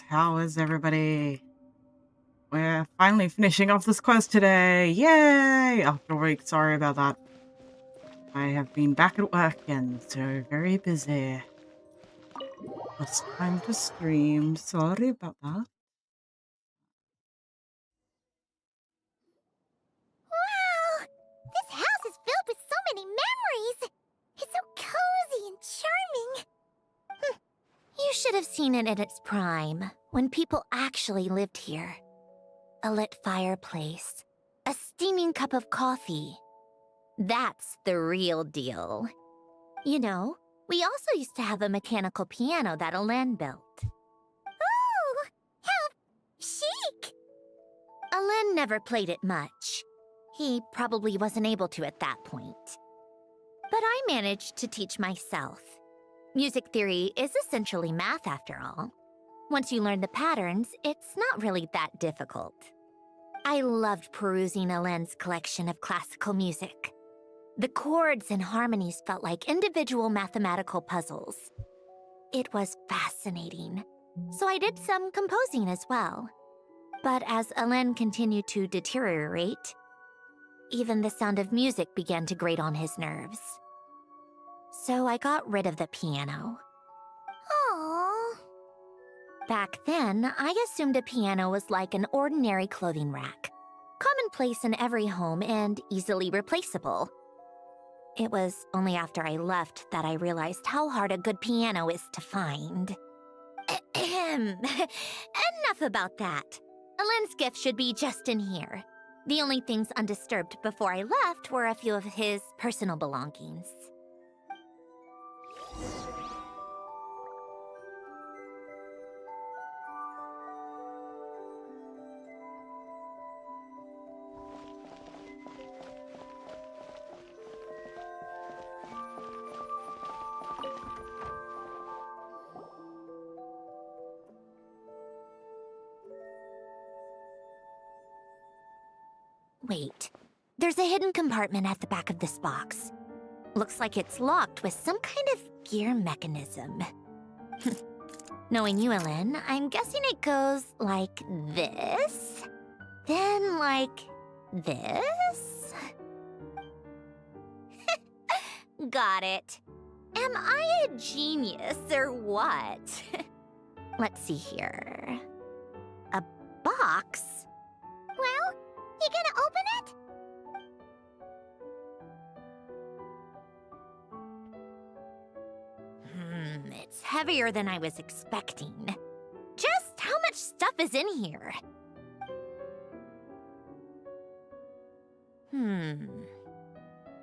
How is everybody? We're finally finishing off this quest today. Yay! After a week, sorry about that. I have been back at work and so very busy. It's time to stream. Sorry about that. Wow! This house is filled with so many memories! It's so cozy and charming! You should have seen it at its prime, when people actually lived here. A lit fireplace, a steaming cup of coffee. That's the real deal. You know, we also used to have a mechanical piano that Alen built. Oh, how chic! Alen never played it much. He probably wasn't able to at that point. But I managed to teach myself. Music theory is essentially math after all. Once you learn the patterns, it's not really that difficult. I loved perusing Alen's collection of classical music. The chords and harmonies felt like individual mathematical puzzles. It was fascinating, so I did some composing as well. But as Alen continued to deteriorate, even the sound of music began to grate on his nerves. So I got rid of the piano. Aww. Back then, I assumed a piano was like an ordinary clothing rack, commonplace in every home and easily replaceable. It was only after I left that I realized how hard a good piano is to find. Enough about that. Alen's gift should be just in here. The only things undisturbed before I left were a few of his personal belongings. Wait, there's a hidden compartment at the back of this box. Looks like it's locked with some kind of gear mechanism. Knowing you, Alen, I'm guessing it goes like this, then like this. Got it. Am I a genius or what? Let's see here. A box? Well, you gonna open it? It's heavier than I was expecting. Just how much stuff is in here?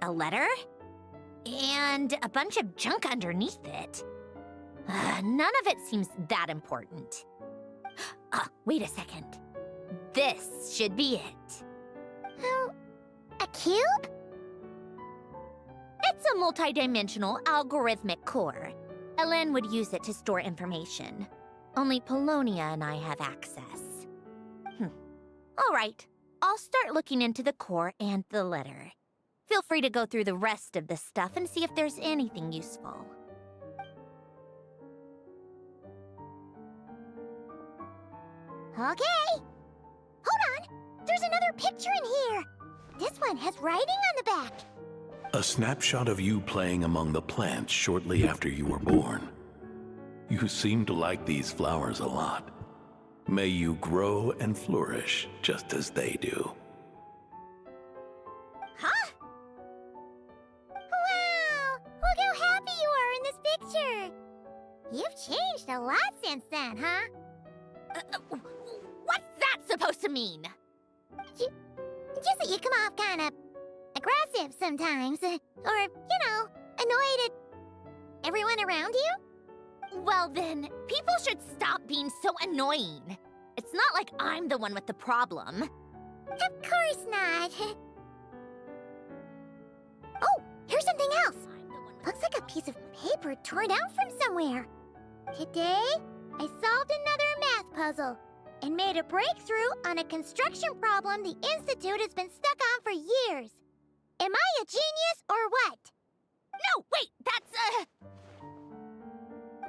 A letter? And a bunch of junk underneath it. None of it seems that important. Wait a second. This should be it. A cube? It's a multi-dimensional algorithmic core. Alen would use it to store information. Only Polonia and I have access. All right, I'll start looking into the core and the letter. Feel free to go through the rest of the stuff and see if there's anything useful. Okay. Hold on, there's another picture in here. This one has writing on the back. A snapshot of you playing among the plants shortly after you were born. You seem to like these flowers a lot. May you grow and flourish just as they do. Huh? Wow! Look how happy you are in this picture! You've changed a lot since then, huh? What's that supposed to mean? Just that you come off kind of aggressive sometimes, or, you know, annoyed at everyone around you? Well then, people should stop being so annoying. It's not like I'm the one with the problem. Of course not. Oh, here's something else. Looks like a piece of paper torn out from somewhere. Today, I solved another math puzzle and made a breakthrough on a construction problem the Institute has been stuck on for years. Am I a genius or what? No, wait, that's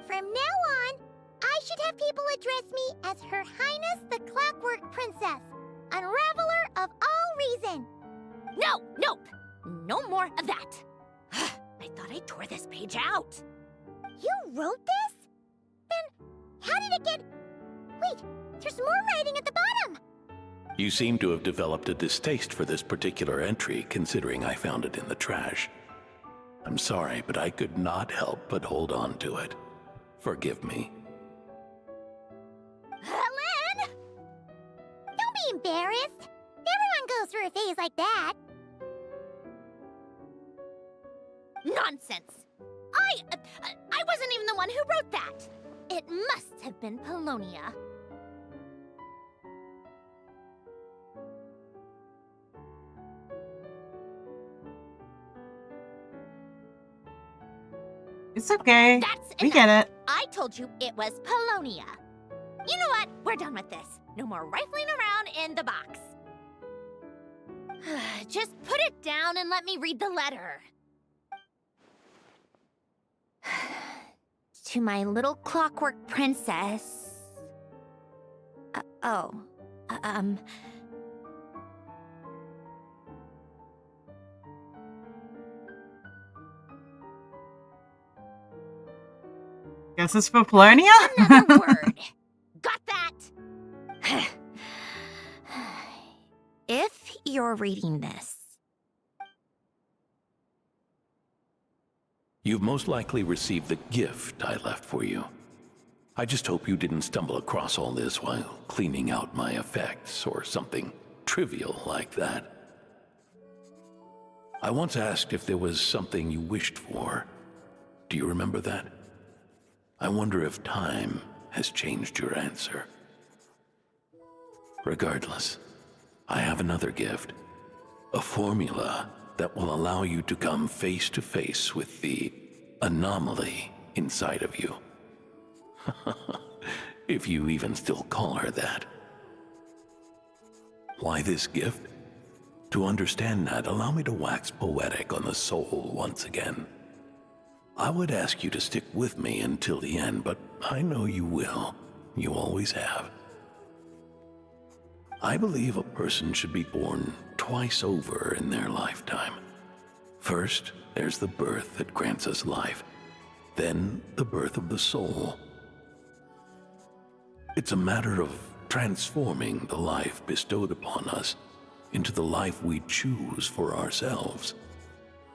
From now on, I should have people address me as Her Highness the Clockwork Princess, unraveler of all reason. No, nope. No more of that. I thought I tore this page out. You wrote this? Then how did it get... Wait, there's more writing at the bottom. You seem to have developed a distaste for this particular entry, considering I found it in the trash. I'm sorry, but I could not help but hold on to it. Forgive me. Lynn! Don't be embarrassed. Everyone goes through a phase like that. Nonsense! I wasn't even the one who wrote that. It must have been Polonia. It's okay. That's We enough. get it. I told you it was Polonia. You know what? We're done with this. No more rifling around in the box. Just put it down and let me read the letter. To my little clockwork princess. Guess it's for Polonia? Another word. Got that? If you're reading this, You've most likely received the gift I left for you. I just hope you didn't stumble across all this while cleaning out my effects or something trivial like that. I once asked if there was something you wished for. Do you remember that? I wonder if time has changed your answer. Regardless, I have another gift. A formula that will allow you to come face to face with the anomaly inside of you. If you even still call her that. Why this gift? To understand that, allow me to wax poetic on the soul once again. I would ask you to stick with me until the end, but I know you will. You always have. I believe a person should be born twice over in their lifetime. First, there's the birth that grants us life, then the birth of the soul. It's a matter of transforming the life bestowed upon us into the life we choose for ourselves.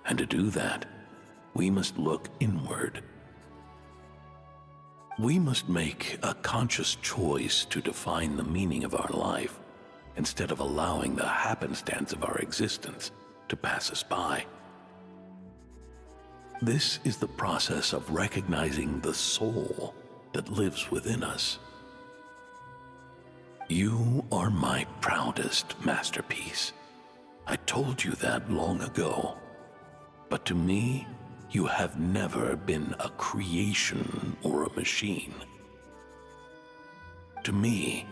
And to do that, we must look inward. We must make a conscious choice to define the meaning of our life instead of allowing the happenstance of our existence to pass us by. This is the process of recognizing the soul that lives within us. You are my proudest masterpiece. I told you that long ago. But to me, you have never been a creation or a machine. To me,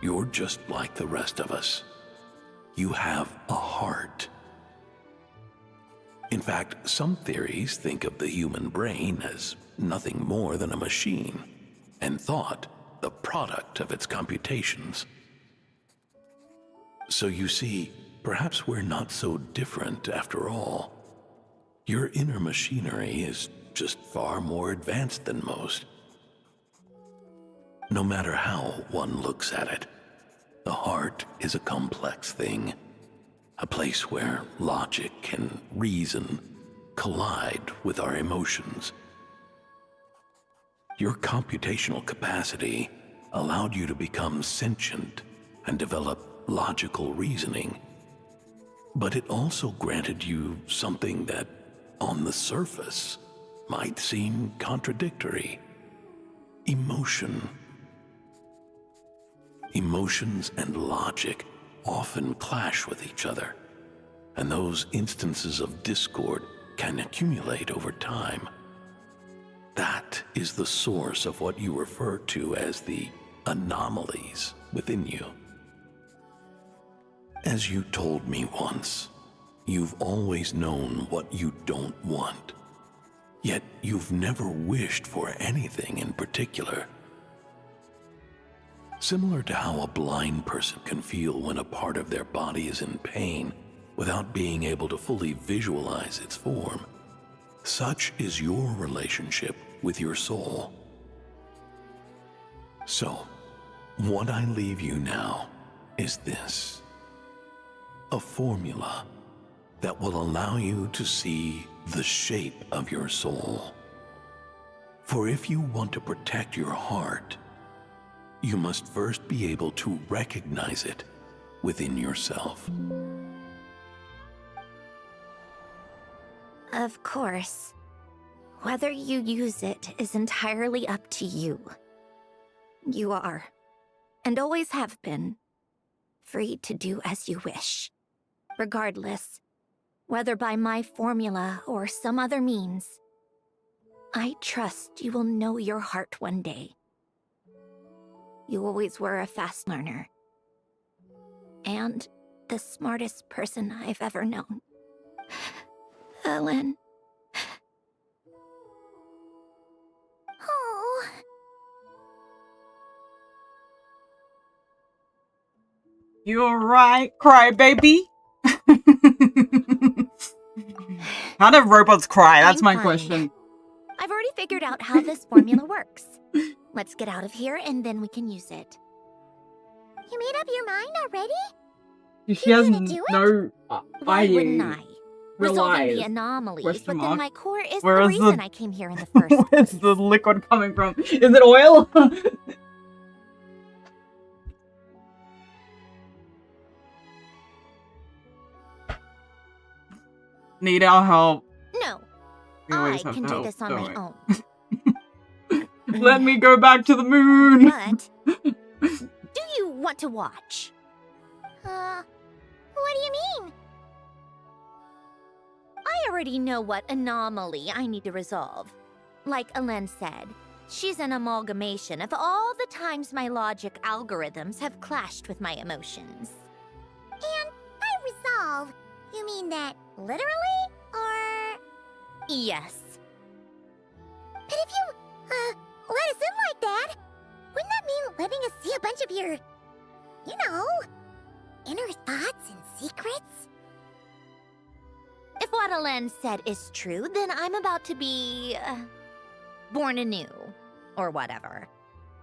you're just like the rest of us. You have a heart. In fact, some theories think of the human brain as nothing more than a machine, and thought the product of its computations. So you see, perhaps we're not so different after all. Your inner machinery is just far more advanced than most. No matter how one looks at it, the heart is a complex thing, a place where logic and reason collide with our emotions. Your computational capacity allowed you to become sentient and develop logical reasoning, but it also granted you something that, on the surface, might seem contradictory: emotion. Emotions and logic often clash with each other, and those instances of discord can accumulate over time. That is the source of what you refer to as the anomalies within you. As you told me once, you've always known what you don't want, yet you've never wished for anything in particular Similar to how a blind person can feel when a part of their body is in pain without being able to fully visualize its form, such is your relationship with your soul. So, what I leave you now is this: a formula that will allow you to see the shape of your soul. For if you want to protect your heart, you must first be able to recognize it within yourself. Of course. Whether you use it is entirely up to you. You are, and always have been, free to do as you wish. Regardless, whether by my formula or some other means, I trust you will know your heart one day. You always were a fast learner. And the smartest person I've ever known. Ellen. Oh. You're right, crybaby. How do robots cry? That's I'm my fine. question. I've already figured out how this formula works. Let's get out of here and then we can use it. You made up your mind already? She has gonna do it? no Why wouldn't idea. I? Resolving the Realize. anomalies Question within mark. my core is Where the is the- reason I came here in the first place. Where's the liquid coming from? Is it oil? Need our help. No, We I always have can to do help, this on don't my we? own. Let me go back to the moon. But, do you want to watch? What do you mean? I already know what anomaly I need to resolve. Like Ellen said, she's an amalgamation of all the times my logic algorithms have clashed with my emotions. And by resolve, you mean that literally, or...? Yes. But if you, let us in like that, wouldn't that mean letting us see a bunch of your, you know, inner thoughts and secrets? If what Ellen said is true, then I'm about to be, born anew, or whatever.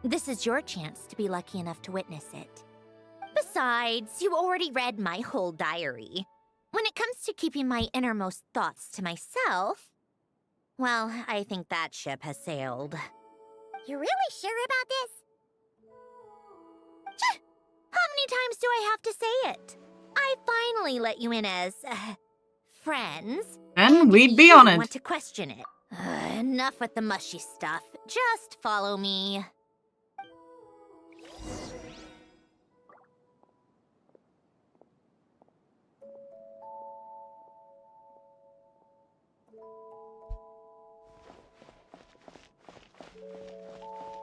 This is your chance to be lucky enough to witness it. Besides, you already read my whole diary. When it comes to keeping my innermost thoughts to myself, well, I think that ship has sailed. You're really sure about this? How many times do I have to say it? I finally let you in as, friends. And we'd be you on it. want to question it. Enough with the mushy stuff. Just follow me.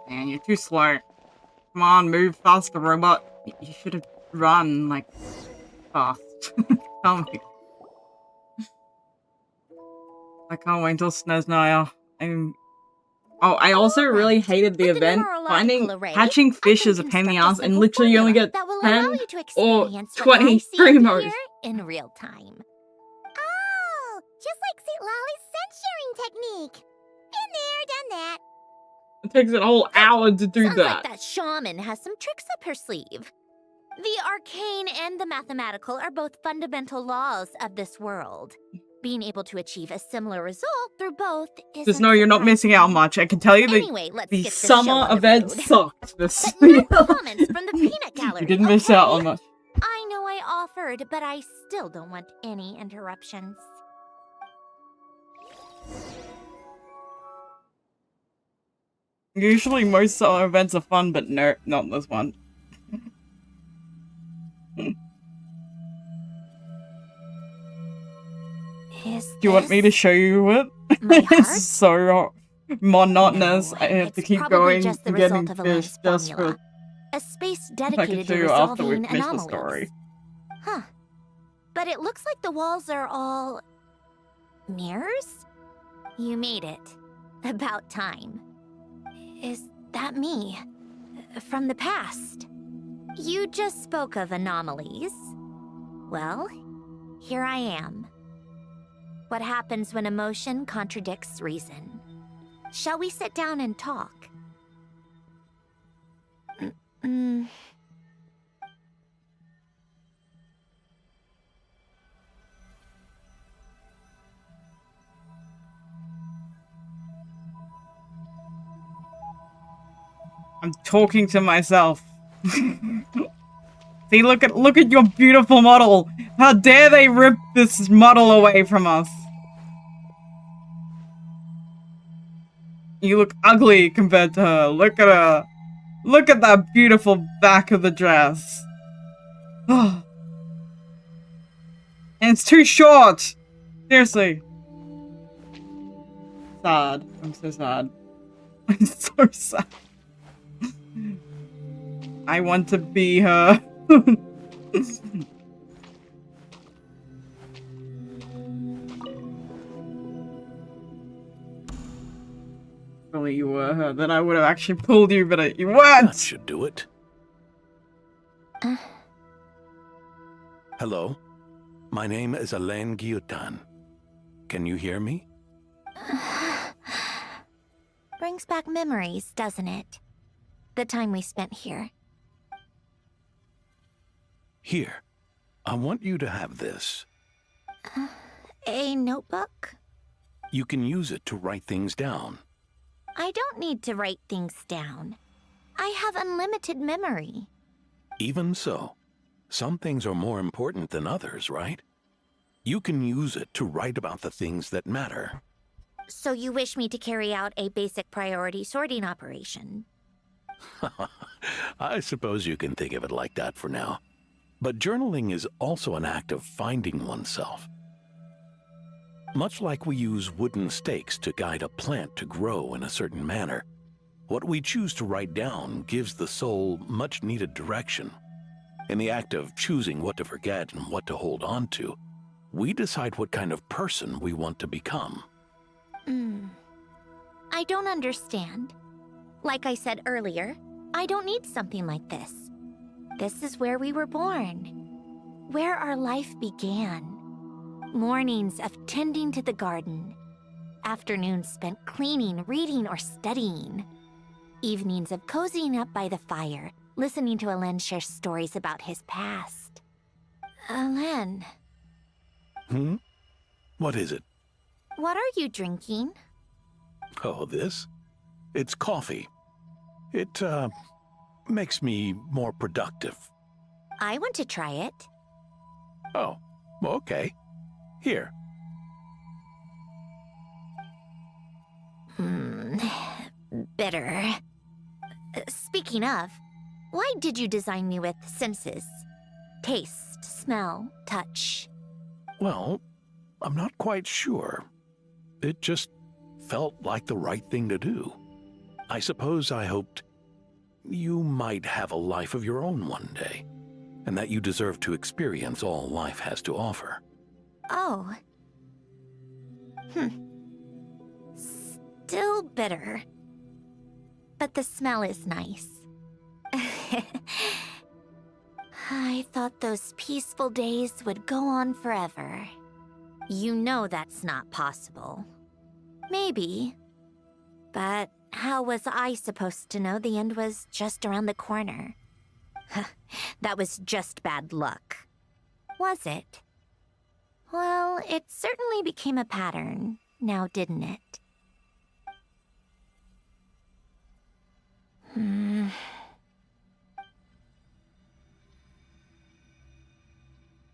Man, you're too slow. Come on, move faster, robot. You should have run, like, fast. Tell me. I can't wait till Sneznia. I also really hated the With event. numerological Finding array, catching I fish can is a pain in the construct a ass, and simple literally you only formula get that will allow 10 you to or experience what I 20 see stream and modes. hear in real time. Oh, just like St. Lolly's scent sharing technique. Been there, done that. It takes a whole hour to do Sounds that. like that shaman has some tricks up her sleeve. The arcane and the mathematical are both fundamental laws of this world. Being able to achieve a similar result through both is Just know you're not missing out much. I can tell you that Anyway, let's the get this show summer on the event road. sucked this But year. no comments from the peanut gallery. You didn't miss out on much. I know I offered, but I still don't want any interruptions. Usually most summer events are fun, but no, not this one. Is Do you want me to show you it? my heart? It's so monotonous. No, I have to it's keep probably going just the and getting result of fish Elaine's just formula. for... A space I can dedicated show to you after we resolving finish the anomalies. story. Huh. But it looks like the walls are all... mirrors? You made it. About time. Is that me? from the past. You just spoke of anomalies. Well, here I am. What happens when emotion contradicts reason? Shall we sit down and talk? I'm talking to myself. See, look at your beautiful model. How dare they rip this model away from us? You look ugly compared to her. Look at her. Look at that beautiful back of the dress. And it's too short. Seriously. Sad. I'm so sad. I'm so sad. I want to be her. If you were her, then I would have actually pulled you, but you weren't! That should do it. Hello? My name is Alain Guillotin. Can you hear me? Brings back memories, doesn't it? The time we spent here. Here. I want you to have this. A notebook? You can use it to write things down. I don't need to write things down. I have unlimited memory. Even so, some things are more important than others, right? You can use it to write about the things that matter. So you wish me to carry out a basic priority sorting operation? I suppose you can think of it like that for now. But journaling is also an act of finding oneself. Much like we use wooden stakes to guide a plant to grow in a certain manner, what we choose to write down gives the soul much-needed direction. In the act of choosing what to forget and what to hold on to, we decide what kind of person we want to become. I don't understand. Like I said earlier, I don't need something like this. This is where we were born, where our life began. Mornings of tending to the garden, afternoons spent cleaning, reading, or studying, evenings of cozying up by the fire, listening to Alain share stories about his past. Alain. What is it? What are you drinking? Oh, this? It's coffee. It, makes me more productive. I want to try it. Oh, okay. Here. Bitter. Speaking of, why did you design me with senses? Taste, smell, touch. Well, I'm not quite sure. It just felt like the right thing to do. I suppose I hoped you might have a life of your own one day, and that you deserve to experience all life has to offer. Oh. Still bitter. But the smell is nice. I thought those peaceful days would go on forever. You know that's not possible. Maybe. But how was I supposed to know the end was just around the corner? That was just bad luck. Was it? Well, it certainly became a pattern, now didn't it?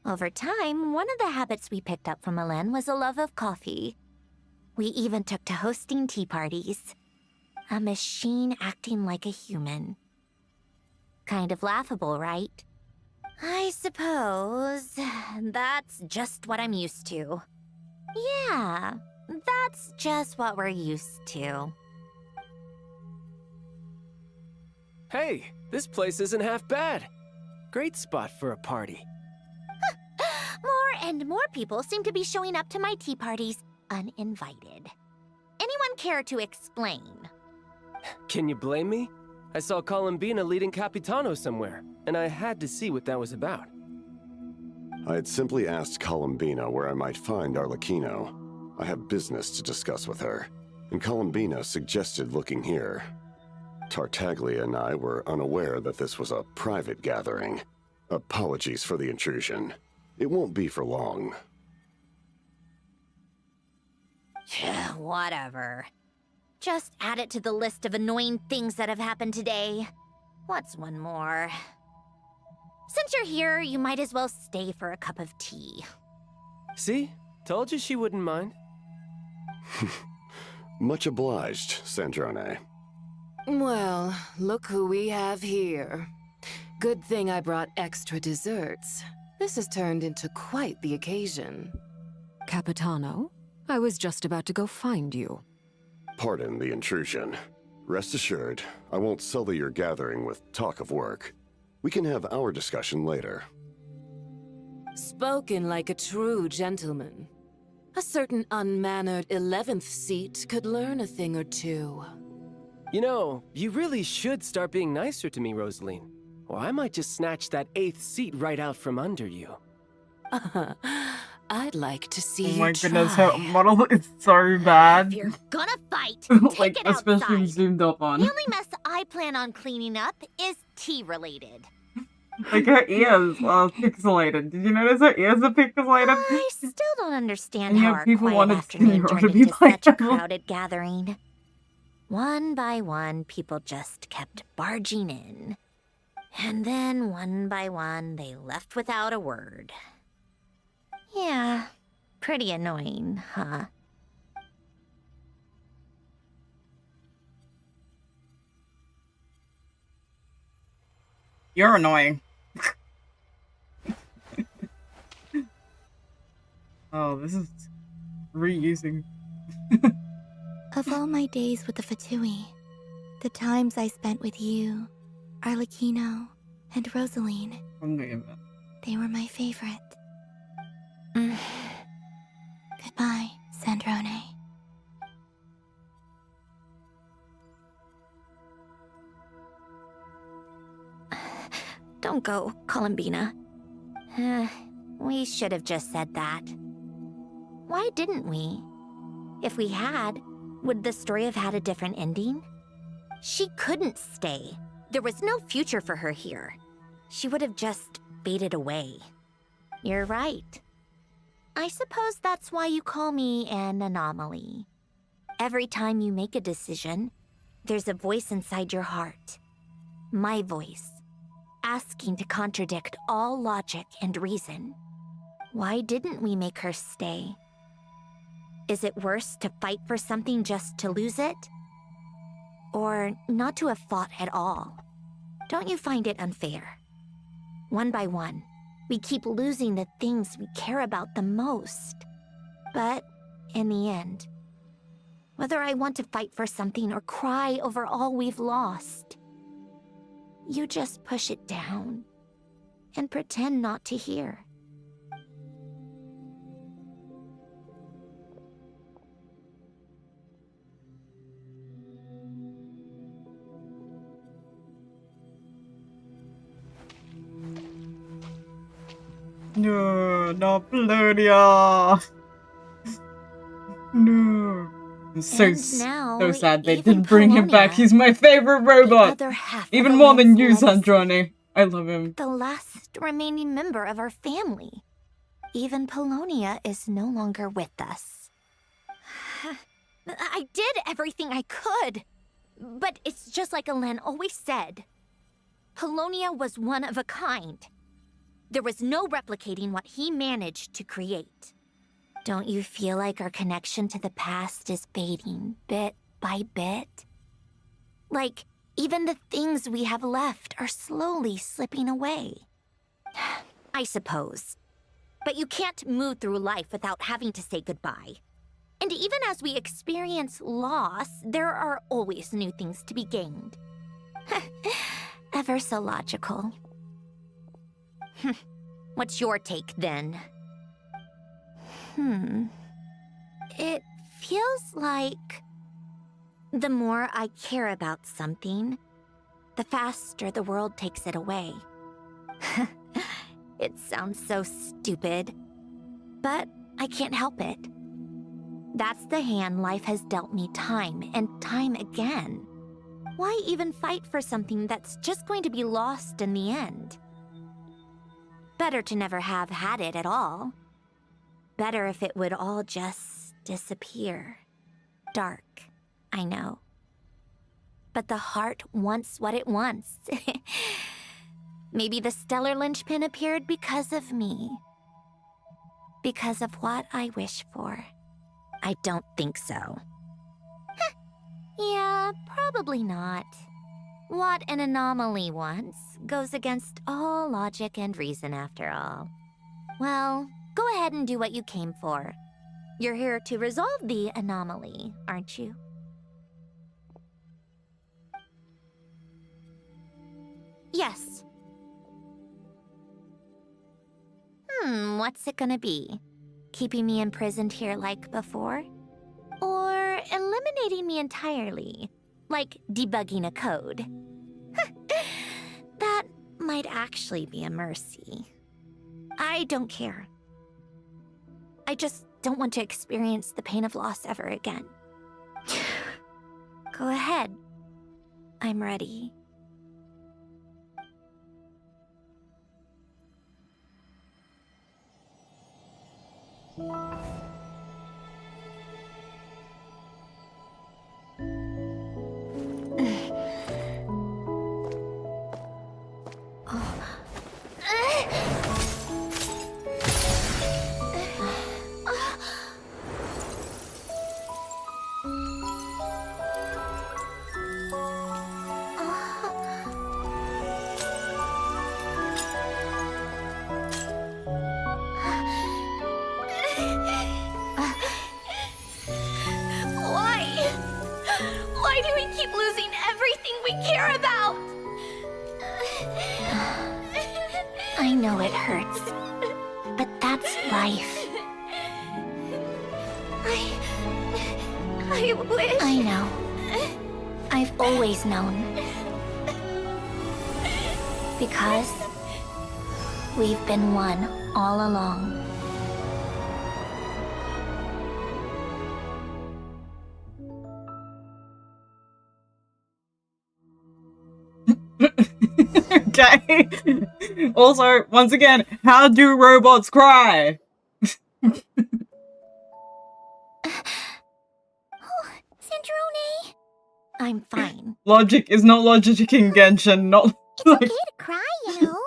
Over time, one of the habits we picked up from Alain was a love of coffee. We even took to hosting tea parties. A machine acting like a human. Kind of laughable, right? I suppose that's just what I'm used to. Yeah, that's just what we're used to. Hey, this place isn't half bad. Great spot for a party. More and more people seem to be showing up to my tea parties uninvited. Anyone care to explain? Can you blame me? I saw Columbina leading Capitano somewhere, and I had to see what that was about. I had simply asked Columbina where I might find Arlecchino. I have business to discuss with her, and Columbina suggested looking here. Tartaglia and I were unaware that this was a private gathering. Apologies for the intrusion. It won't be for long. Whatever. Just add it to the list of annoying things that have happened today. What's one more? Since you're here, you might as well stay for a cup of tea. See? Told you she wouldn't mind. Much obliged, Sandrone. Well, look who we have here. Good thing I brought extra desserts. This has turned into quite the occasion. Capitano, I was just about to go find you. Pardon the intrusion. Rest assured, I won't sully your gathering with talk of work. We can have our discussion later. Spoken like a true gentleman. A certain unmannered 11th seat could learn a thing or two. You know, you really should start being nicer to me, Rosaline. Or I might just snatch that 8th seat right out from under you. I'd like to see Oh you my try. goodness, her model is so bad. If you're gonna fight, take Like, it especially outside. zoomed up on. The only mess I plan on cleaning up is tea-related. Like, her ears are pixelated. Did you notice her ears are pixelated? I still don't understand And how yet our people quiet wanted afternoon Skinner turned to be into such a like- crowded gathering. One by one, people just kept barging in. And then, one by one, they left without a word. Yeah, pretty annoying, huh? You're annoying. Oh, this is reusing. Of all my days with the Fatui, the times I spent with you, Arlecchino, and Rosaline, they were my favorite. Goodbye, Sandrone. Don't go, Columbina. We should have just said that. Why didn't we? If we had, would the story have had a different ending? She couldn't stay. There was no future for her here. She would have just faded away. You're right. I suppose that's why you call me an anomaly. Every time you make a decision, there's a voice inside your heart. My voice. Asking to contradict all logic and reason. Why didn't we make her stay? Is it worse to fight for something just to lose it? Or not to have fought at all? Don't you find it unfair? One by one, we keep losing the things we care about the most. But in the end, whether I want to fight for something or cry over all we've lost, you just push it down and pretend not to hear. No, not Polonia. No. I'm so, And now, so sad they even didn't bring him back. Polonia, He's my favorite the robot. other half of Even the more than you, land's legacy. Sandrone. I love him. The last remaining member of our family. Even Polonia is no longer with us. I did everything I could. But it's just like Alen always said. Polonia was one of a kind. There was no replicating what he managed to create. Don't you feel like our connection to the past is fading bit by bit? Like, even the things we have left are slowly slipping away. I suppose. But you can't move through life without having to say goodbye. And even as we experience loss, there are always new things to be gained. Ever so logical. What's your take, then? It feels like the more I care about something, the faster the world takes it away. It sounds so stupid, but I can't help it. That's the hand life has dealt me time and time again. Why even fight for something that's just going to be lost in the end? Better to never have had it at all. Better if it would all just disappear. Dark, I know. But the heart wants what it wants. Maybe the stellar linchpin appeared because of me. Because of what I wish for. I don't think so. Yeah, probably not. What an anomaly wants goes against all logic and reason after all. Well, go ahead and do what you came for. You're here to resolve the anomaly, aren't you? Yes. What's it gonna be? Keeping me imprisoned here like before? Or eliminating me entirely, like debugging a code? That might actually be a mercy. I don't care. I just don't want to experience the pain of loss ever again. Go ahead. I'm ready. Why do we keep losing everything we care about? I know it hurts, but that's life. I wish... I know. I've always known. Because we've been one all along. Okay. Also, once again, how do robots cry? Sandrone! I'm fine. Logic is not logicking Genshin, not It's like... okay to cry, you know.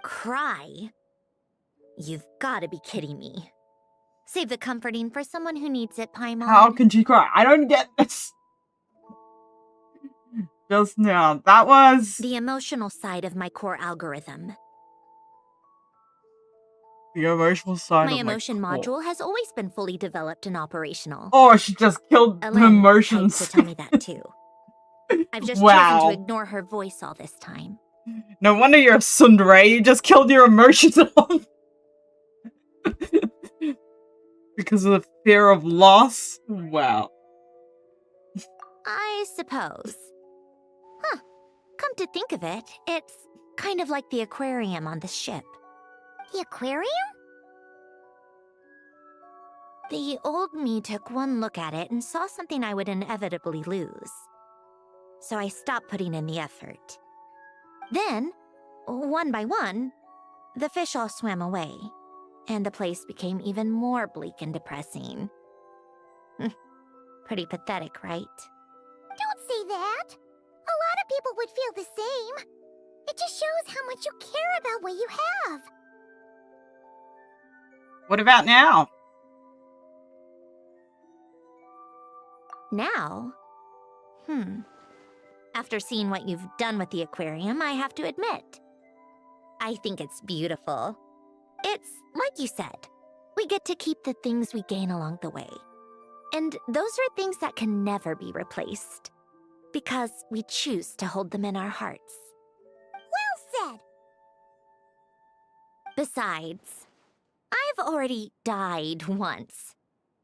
Cry? You've gotta be kidding me. Save the comforting for someone who needs it, Paimon. How can she cry? I don't get this. Just now, that was... The emotional side of my core algorithm. The emotional side My of emotion my core. module has always been fully developed and operational. Oh, she just killed the Elaine emotions. tried to tell me that too. I've just Wow. chosen to ignore her voice all this time. No wonder you're a tsundere. You just killed your emotions off. Because of the fear of loss? Wow. I suppose. Huh. Come to think of it, it's kind of like the aquarium on the ship. The aquarium? The old me took one look at it and saw something I would inevitably lose. So I stopped putting in the effort. Then, one by one, the fish all swam away, and the place became even more bleak and depressing. Pretty pathetic, right? Don't say that! A lot of people would feel the same. It just shows how much you care about what you have. What about now? Now? After seeing what you've done with the aquarium, I have to admit, I think it's beautiful. It's like you said, we get to keep the things we gain along the way. And those are things that can never be replaced. Because we choose to hold them in our hearts. Well said! Besides, I've already died once.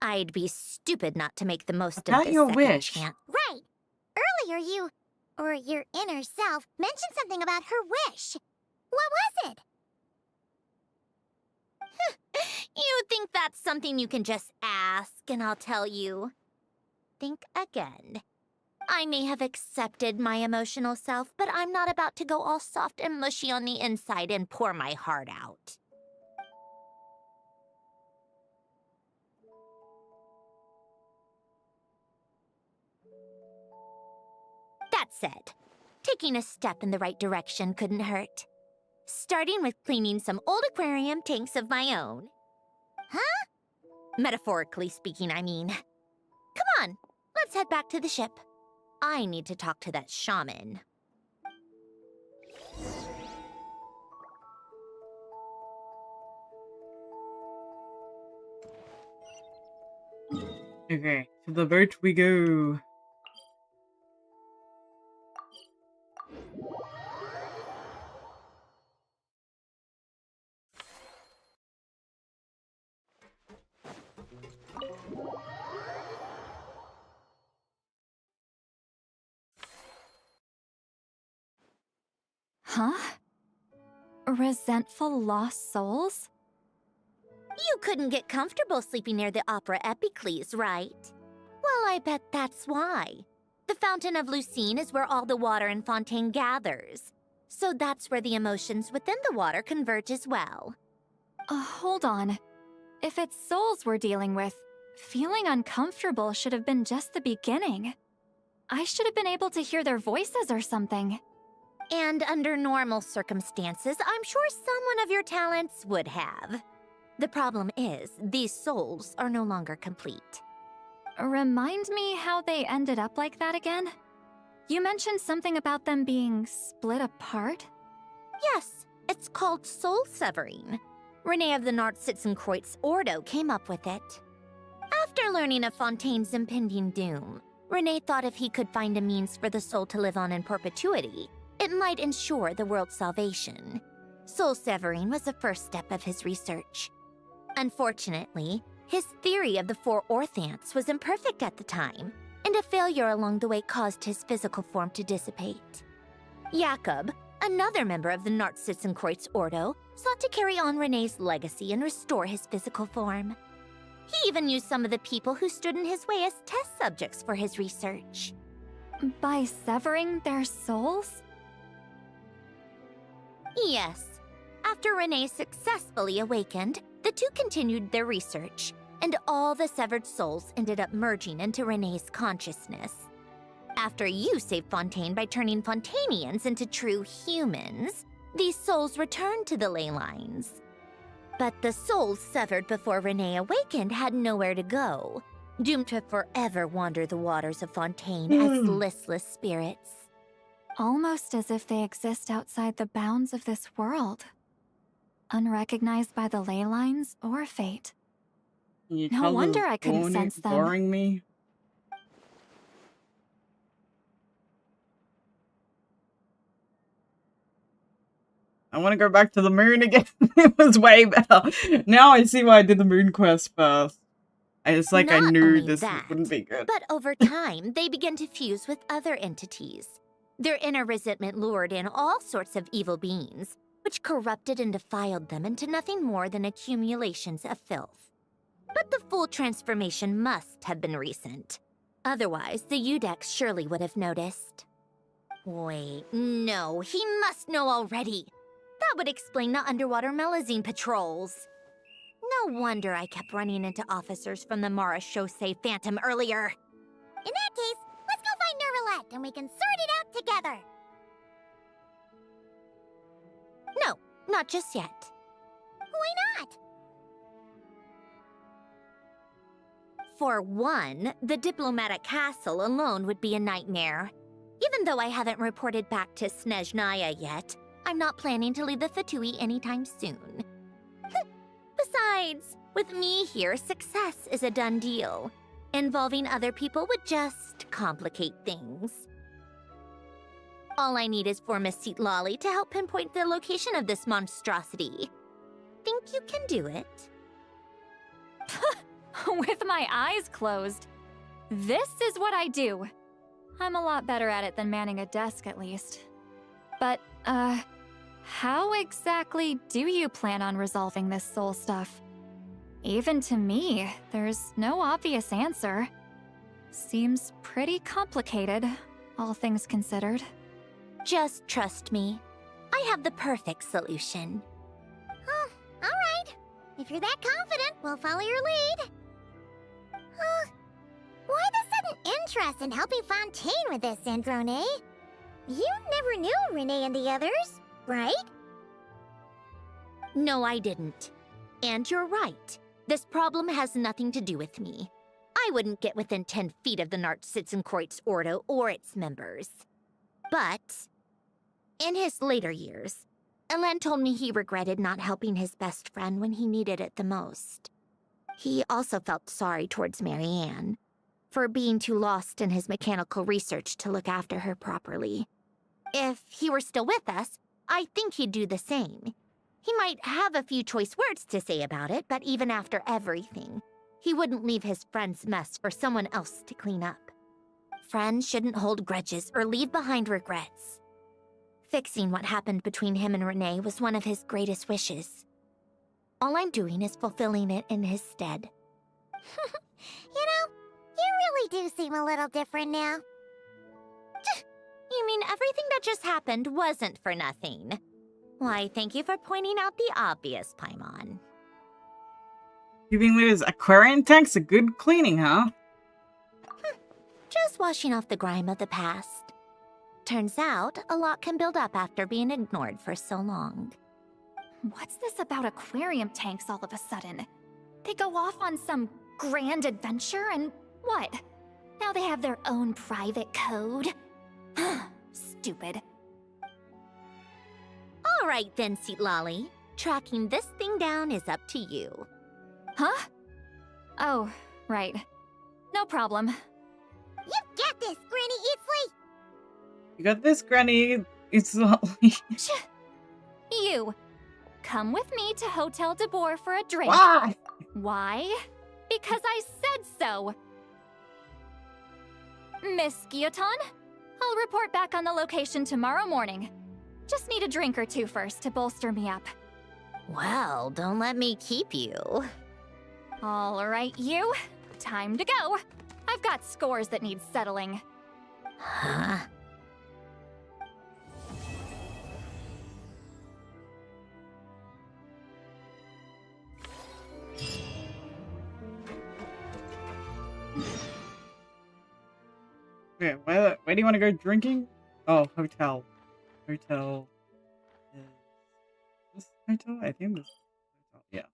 I'd be stupid not to make the most of About this your second wish. chance. Right! Earlier your inner self mentioned something about her wish. What was it? You think that's something you can just ask and I'll tell you? Think again. I may have accepted my emotional self, but I'm not about to go all soft and mushy on the inside and pour my heart out. That said, taking a step in the right direction couldn't hurt. Starting with cleaning some old aquarium tanks of my own. Huh? Metaphorically speaking, I mean. Come on, let's head back to the ship. I need to talk to that shaman. Okay, to the boat we go. Huh? Resentful lost souls? You couldn't get comfortable sleeping near the Opera Epicles, right? Well, I bet that's why. The Fountain of Lucine is where all the water in Fontaine gathers. So that's where the emotions within the water converge as well. Hold on. If it's souls we're dealing with, feeling uncomfortable should have been just the beginning. I should have been able to hear their voices or something. And under normal circumstances, I'm sure someone of your talents would have. The problem is, these souls are no longer complete. Remind me how they ended up like that again? You mentioned something about them being split apart? Yes, it's called soul severing. Renee of the Nartsitzenkreuz Ordo came up with it. After learning of Fontaine's impending doom, Renee thought if he could find a means for the soul to live on in perpetuity, it might ensure the world's salvation. Soul severing was the first step of his research. Unfortunately, his theory of the four orthants was imperfect at the time, and a failure along the way caused his physical form to dissipate. Jakob, another member of the Nartsitzenkreuz Ordo, sought to carry on Renee's legacy and restore his physical form. He even used some of the people who stood in his way as test subjects for his research. By severing their souls? Yes. After Renee successfully awakened, the two continued their research, and all the severed souls ended up merging into Renee's consciousness. After you saved Fontaine by turning Fontainians into true humans, these souls returned to the ley lines. But the souls severed before Renee awakened had nowhere to go, doomed to forever wander the waters of Fontaine as listless spirits. Almost as if they exist outside the bounds of this world. Unrecognized by the ley lines or fate. No wonder I couldn't sense them. Boring me. I want to go back to the moon again. It was way better. Now I see why I did the moon quest first. It's like I knew this wouldn't be good. But over time, they began to fuse with other entities. Their inner resentment lured in all sorts of evil beings, which corrupted and defiled them into nothing more than accumulations of filth. But the full transformation must have been recent. Otherwise, the Udex surely would have noticed. Wait, no, he must know already. That would explain the underwater Melazine patrols. No wonder I kept running into officers from the Mara Chaussee Phantom earlier. In that case, let's go find Nervalette and we can sort it out together. No, not just yet. Why not? For one, the diplomatic castle alone would be a nightmare. Even though I haven't reported back to Snezhnaya yet, I'm not planning to leave the Fatui anytime soon. Besides, with me here, success is a done deal. Involving other people would just complicate things. All I need is for Miss Lolly to help pinpoint the location of this monstrosity. Think you can do it? With my eyes closed. This is what I do. I'm a lot better at it than manning a desk, at least. But, how exactly do you plan on resolving this soul stuff? Even to me, there's no obvious answer. Seems pretty complicated, all things considered. Just trust me. I have the perfect solution. Oh, alright. If you're that confident, we'll follow your lead. Why the sudden interest in helping Fontaine with this, Sandrone? You never knew Renee and the others, right? No, I didn't. And you're right. This problem has nothing to do with me. I wouldn't get within 10 feet of the Nartsitzenkreuz Ordo or its members. But in his later years, Elen told me he regretted not helping his best friend when he needed it the most. He also felt sorry towards Marianne for being too lost in his mechanical research to look after her properly. If he were still with us, I think he'd do the same. He might have a few choice words to say about it, but even after everything, he wouldn't leave his friend's mess for someone else to clean up. Friends shouldn't hold grudges or leave behind regrets. Fixing what happened between him and Renee was one of his greatest wishes. All I'm doing is fulfilling it in his stead. You know, you really do seem a little different now. You mean everything that just happened wasn't for nothing? Why, thank you for pointing out the obvious, Paimon. Giving Liz aquarium tanks a good cleaning, huh? Just washing off the grime of the past. Turns out, a lot can build up after being ignored for so long. What's this about aquarium tanks all of a sudden? They go off on some grand adventure and what? Now they have their own private code? Stupid. Alright then, Seatlolly. Tracking this thing down is up to you. Huh? Oh, right. No problem. You get this, Granny Eatsley! You got this, Granny. It's lovely. You. Come with me to Hotel de Boer for a drink. Why? Why? Because I said so. Miss Guillotin, I'll report back on the location tomorrow morning. Just need a drink or two first to bolster me up. Well, don't let me keep you. All right, you. Time to go. I've got scores that need settling. Huh? Okay, where do you want to go drinking? Oh, hotel. Hotel. Is this hotel? I think this is hotel. Yeah.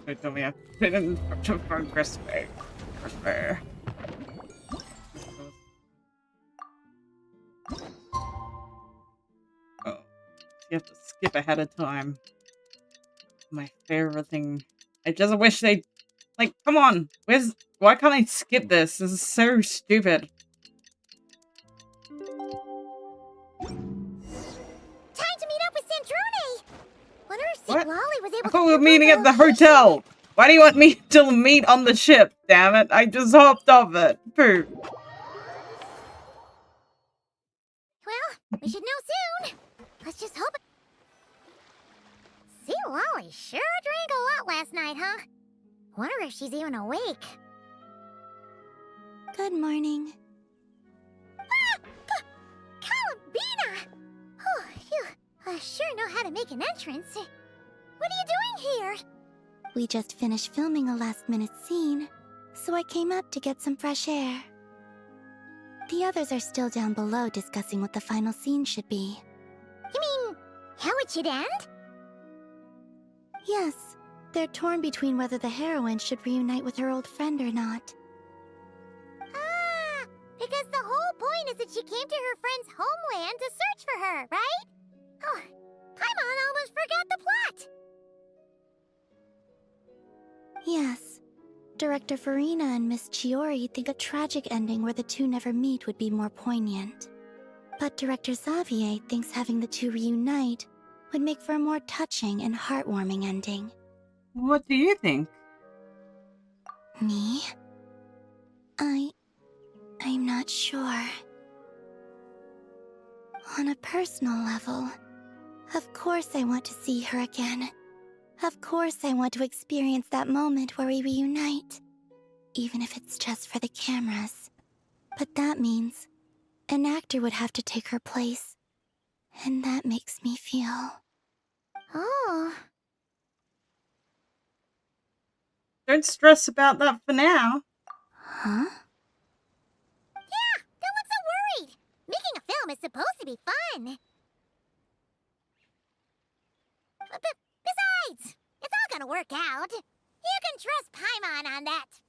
They told me I put in for crispy. Crispy. Oh, you have to skip ahead of time. My favorite thing. I just wish they, like, come on. Why can't I skip this? This is so stupid. Time to meet up with Sandrone! Wonder if What? Seatlolly was able I to thought we were pinpoint meeting their at the location. hotel. Why do you want me to meet on the ship? Damn it! I just hopped off it. Pooh. Well, we should know soon. Let's just hope. Seatlolly sure drank a lot last night, huh? Wonder if she's even awake. Good morning. Columbina! Oh, you sure know how to make an entrance. What are you doing here? We just finished filming a last-minute scene, so I came up to get some fresh air. The others are still down below discussing what the final scene should be. You mean, how it should end? Yes, they're torn between whether the heroine should reunite with her old friend or not. Ah, because the whole point is that she came to her friend's homeland to search for her, right? Oh, Paimon almost forgot the plot! Yes. Director Farina and Miss Chiori think a tragic ending where the two never meet would be more poignant. But Director Xavier thinks having the two reunite would make for a more touching and heartwarming ending. What do you think? Me? I'm not sure. On a personal level, of course I want to see her again. Of course I want to experience that moment where we reunite. Even if it's just for the cameras. But that means an actor would have to take her place. And that makes me feel... Oh. Don't stress about that for now. Huh? Yeah, don't look so worried. Making a film is supposed to be fun. Besides, it's all gonna work out. You can trust Paimon on that.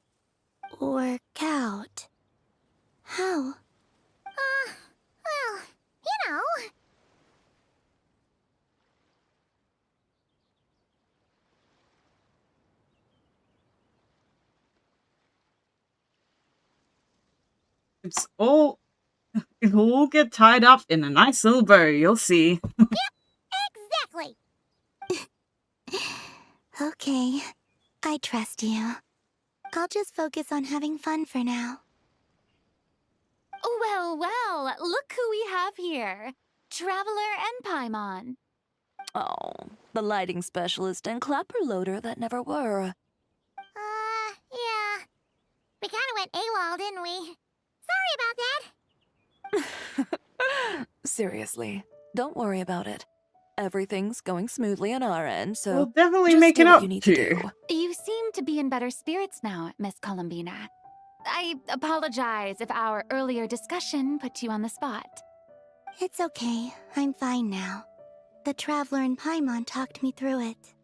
Work out? How? Well, you know. It'll all get tied up in a nice little bow, you'll see. Exactly. Okay, I trust you. I'll just focus on having fun for now. Well, well, look who we have here. Traveler and Paimon. Oh, the lighting specialist and clapper loader that never were. Yeah. We kinda went AWOL, didn't we? Sorry about that. Seriously, don't worry about it. Everything's going smoothly on our end, so We'll definitely just make do it what up you need to. do. You seem to be in better spirits now, Miss Columbina. I apologize if our earlier discussion put you on the spot. It's okay, I'm fine now. The Traveler and Paimon talked me through it.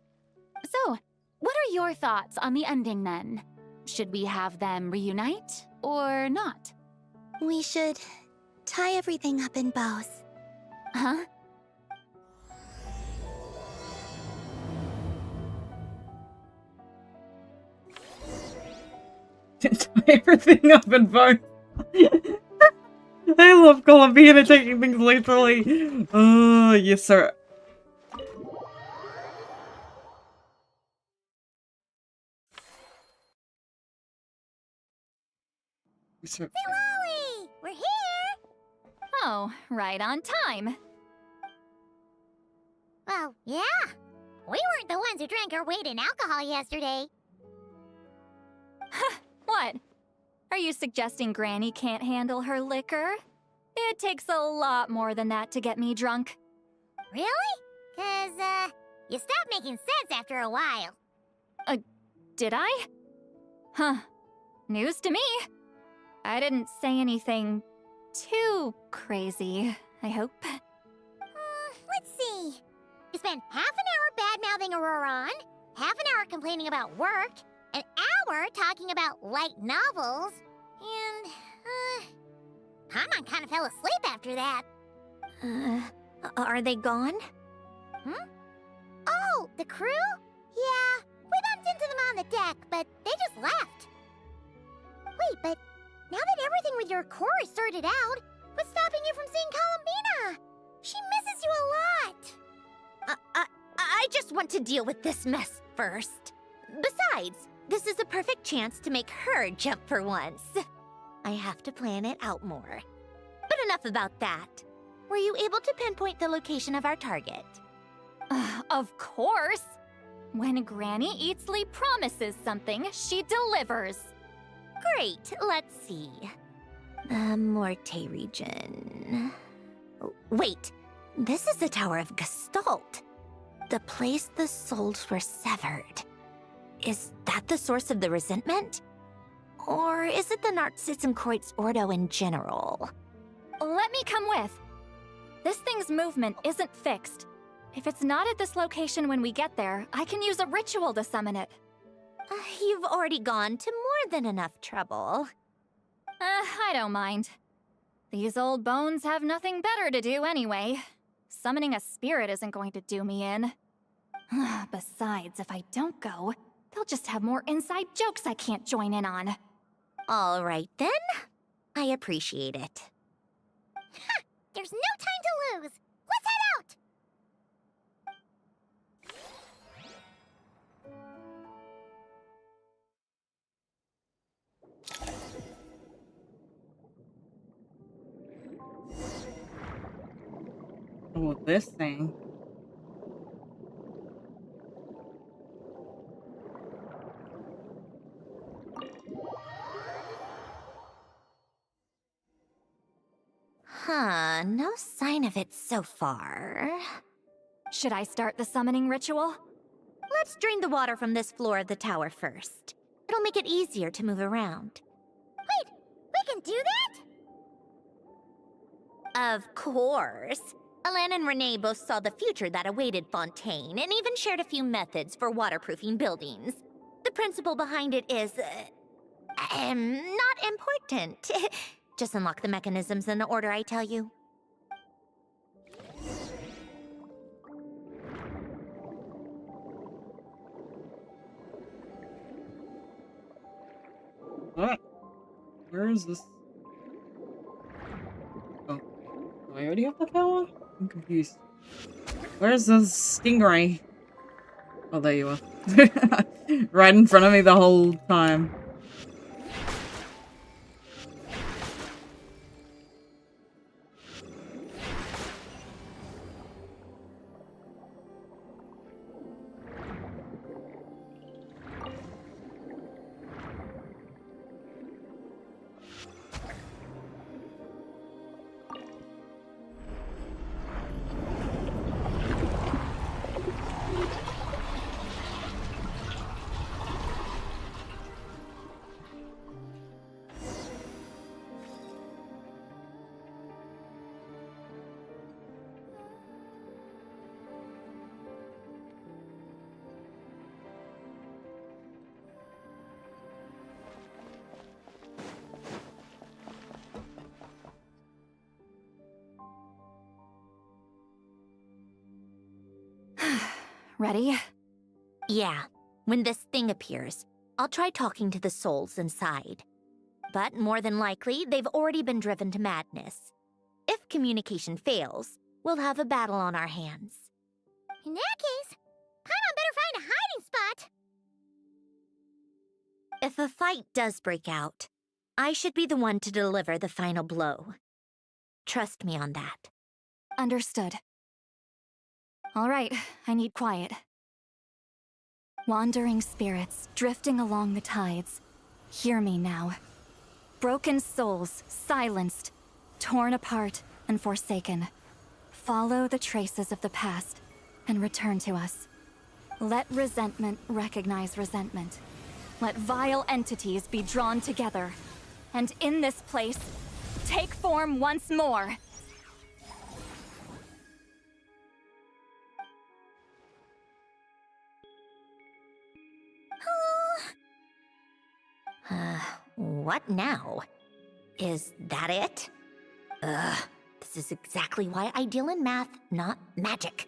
So, what are your thoughts on the ending then? Should we have them reunite or not? We should tie everything up in bows. Huh? Tie everything up in both. I love Columbina taking things literally. Oh, yes, sir. Yes, sir. Lolly, we're here. Oh, right on time. Well, yeah. We weren't the ones who drank our weight in alcohol yesterday. What? Are you suggesting Granny can't handle her liquor? It takes a lot more than that to get me drunk. Really? 'Cause, you stopped making sense after a while. Did I? Huh. News to me. I didn't say anything too crazy, I hope. Let's see. You spent half an hour bad-mouthing Auroron, half an hour complaining about work, an hour talking about light novels, and, Paimon kind of fell asleep after that. Are they gone? Oh, the crew? Yeah, we bumped into them on the deck, but they just left. Wait, but now that everything with your core is sorted out, what's stopping you from seeing Columbina? She misses you a lot. I just want to deal with this mess first. Besides, this is a perfect chance to make her jump for once. I have to plan it out more. But enough about that. Were you able to pinpoint the location of our target? Of course! When Granny Eatsley promises something, she delivers. Great, let's see. The Morte region. Wait, this is the Tower of Gestalt. The place the souls were severed. Is that the source of the resentment? Or is it the Narzisenkreuz Ordo in general? Let me come with. This thing's movement isn't fixed. If it's not at this location when we get there, I can use a ritual to summon it. You've already gone to more than enough trouble. I don't mind. These old bones have nothing better to do anyway. Summoning a spirit isn't going to do me in. Besides, if I don't go, they'll just have more inside jokes I can't join in on. All right then. I appreciate it. There's no time to lose! Let's head out! Oh, this thing. Huh, no sign of it so far. Should I start the summoning ritual? Let's drain the water from this floor of the tower first. It'll make it easier to move around. Wait, we can do that? Of course. Alan and Renee both saw the future that awaited Fontaine, and even shared a few methods for waterproofing buildings. The principle behind it is... not important. Just unlock the mechanisms in the order I tell you. What? Where is this? Oh, do I already have the power? I'm confused. Where's the stingray? Oh, there you are. Right in front of me the whole time. Ready? Yeah, when this thing appears, I'll try talking to the souls inside. But more than likely, they've already been driven to madness. If communication fails, we'll have a battle on our hands. In that case, Paimon better find a hiding spot! If a fight does break out, I should be the one to deliver the final blow. Trust me on that. Understood. All right, I need quiet. Wandering spirits drifting along the tides. Hear me now. Broken souls, silenced, torn apart and forsaken. Follow the traces of the past and return to us. Let resentment recognize resentment. Let vile entities be drawn together. And in this place, take form once more. What now? Is that it? This is exactly why I deal in math, not magic.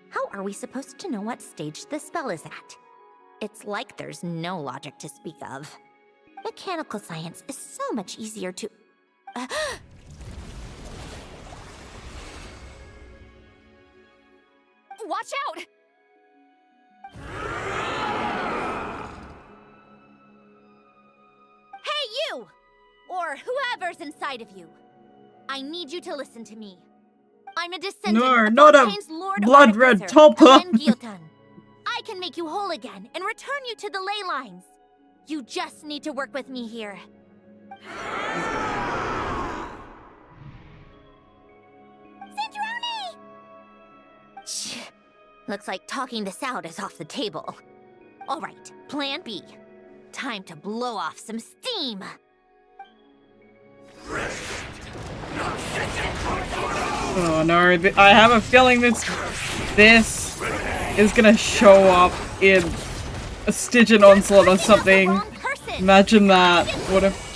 How are we supposed to know what stage the spell is at? It's like there's no logic to speak of. Mechanical science is so much easier to... Watch out! Hey, you! Or whoever's inside of you. I need you to listen to me. I'm a descendant No, of not a Fontaine's Lord blood red Artificer, topper. Alain Guillotin. I can make you whole again and return you to the ley lines. You just need to work with me here. Sandrone! Shh. Looks like talking this out is off the table. All right, plan B. Time to blow off some steam. Oh no, I have a feeling this is gonna show up in a Stygian Onslaught or something. Imagine that. What if...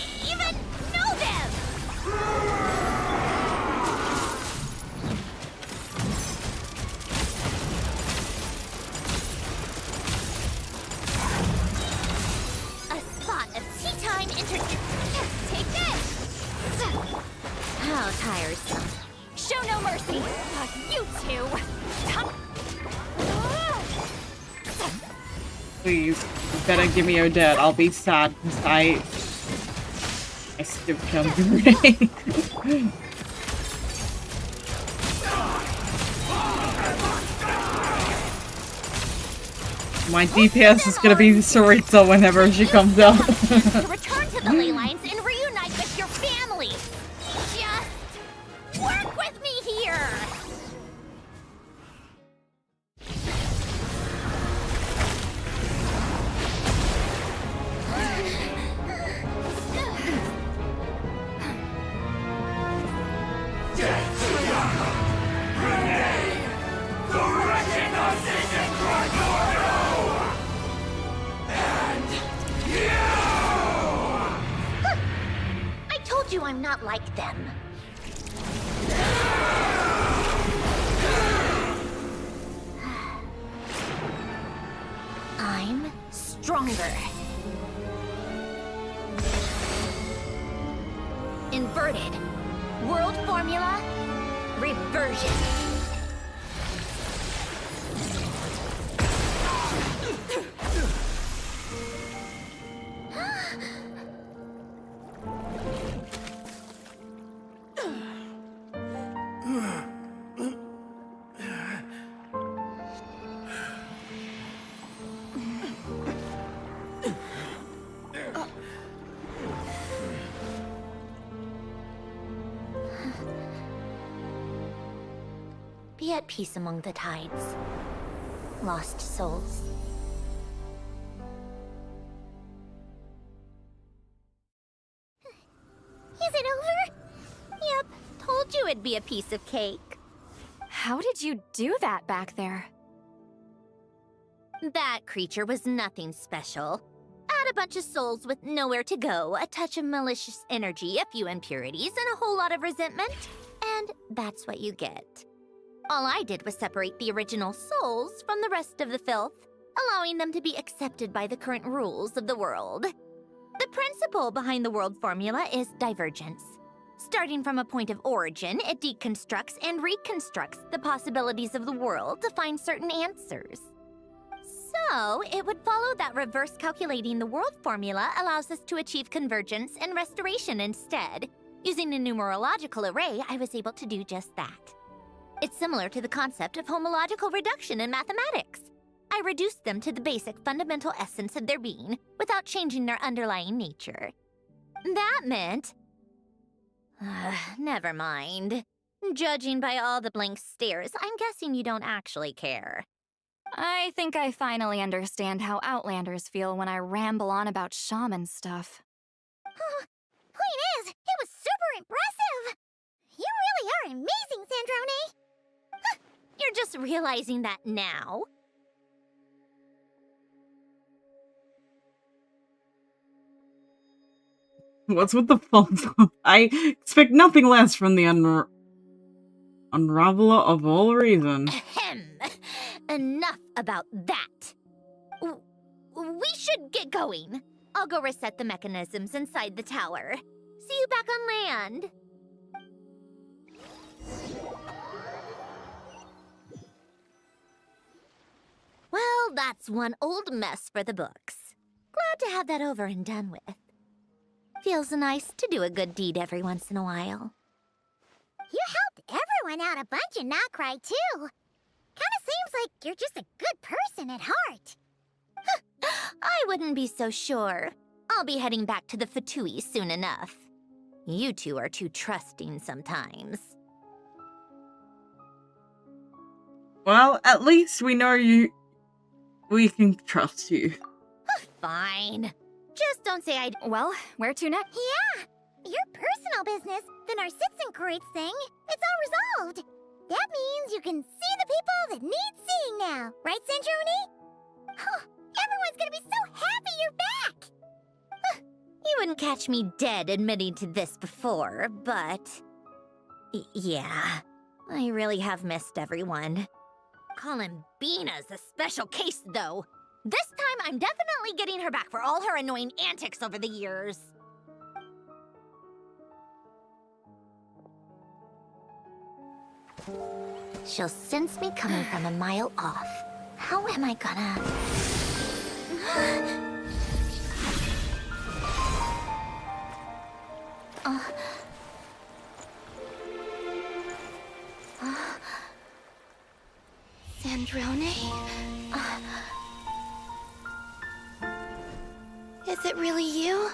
How tiresome. Show Please, you better give me your dead. I'll be sad because I still killed the ring. My DPS is gonna be Sarita whenever she comes out. To return to the ley lines and reunite with your family. Just work with me here. I told you I'm not like them. I'm stronger. Inverted. World formula. Reversion. Be at peace among the tides. Lost souls. Is it over? Yep, told you it'd be a piece of cake. How did you do that back there? That creature was nothing special. Add a bunch of souls with nowhere to go, a touch of malicious energy, a few impurities, and a whole lot of resentment. And that's what you get. All I did was separate the original souls from the rest of the filth, allowing them to be accepted by the current rules of the world. The principle behind the world formula is divergence. Starting from a point of origin, it deconstructs and reconstructs the possibilities of the world to find certain answers. So, it would follow that reverse calculating the world formula allows us to achieve convergence and restoration instead. Using a numerological array, I was able to do just that. It's similar to the concept of homological reduction in mathematics. I reduced them to the basic fundamental essence of their being without changing their underlying nature. That meant... never mind. Judging by all the blank stares, I'm guessing you don't actually care. I think I finally understand how Outlanders feel when I ramble on about shaman stuff. Point is, it was super impressive! You really are amazing, Sandrone! You're just realizing that now. What's with the font? I expect nothing less from the Unraveler of all reason. Ahem. Enough about that. We should get going. I'll go reset the mechanisms inside the tower. See you back on land. Well, that's one old mess for the books. Glad to have that over and done with. Feels nice to do a good deed every once in a while. You helped everyone out a bunch and not cry, too. Kinda seems like you're just a good person at heart. I wouldn't be so sure. I'll be heading back to the Fatui soon enough. You two are too trusting sometimes. Well, at least we know we can trust you. Fine. Just don't say I... Well, where to next? Yeah! Your personal business, the Narcissism thing, it's all resolved. That means you can see the people that need seeing now. Right, Sandrone? Oh, everyone's gonna be so happy you're back! You wouldn't catch me dead admitting to this before, but... yeah, I really have missed everyone. Columbina's a special case, though. This time, I'm definitely getting her back for all her annoying antics over the years. She'll sense me coming from a mile off. How am I gonna... Sandrone? Is it really you?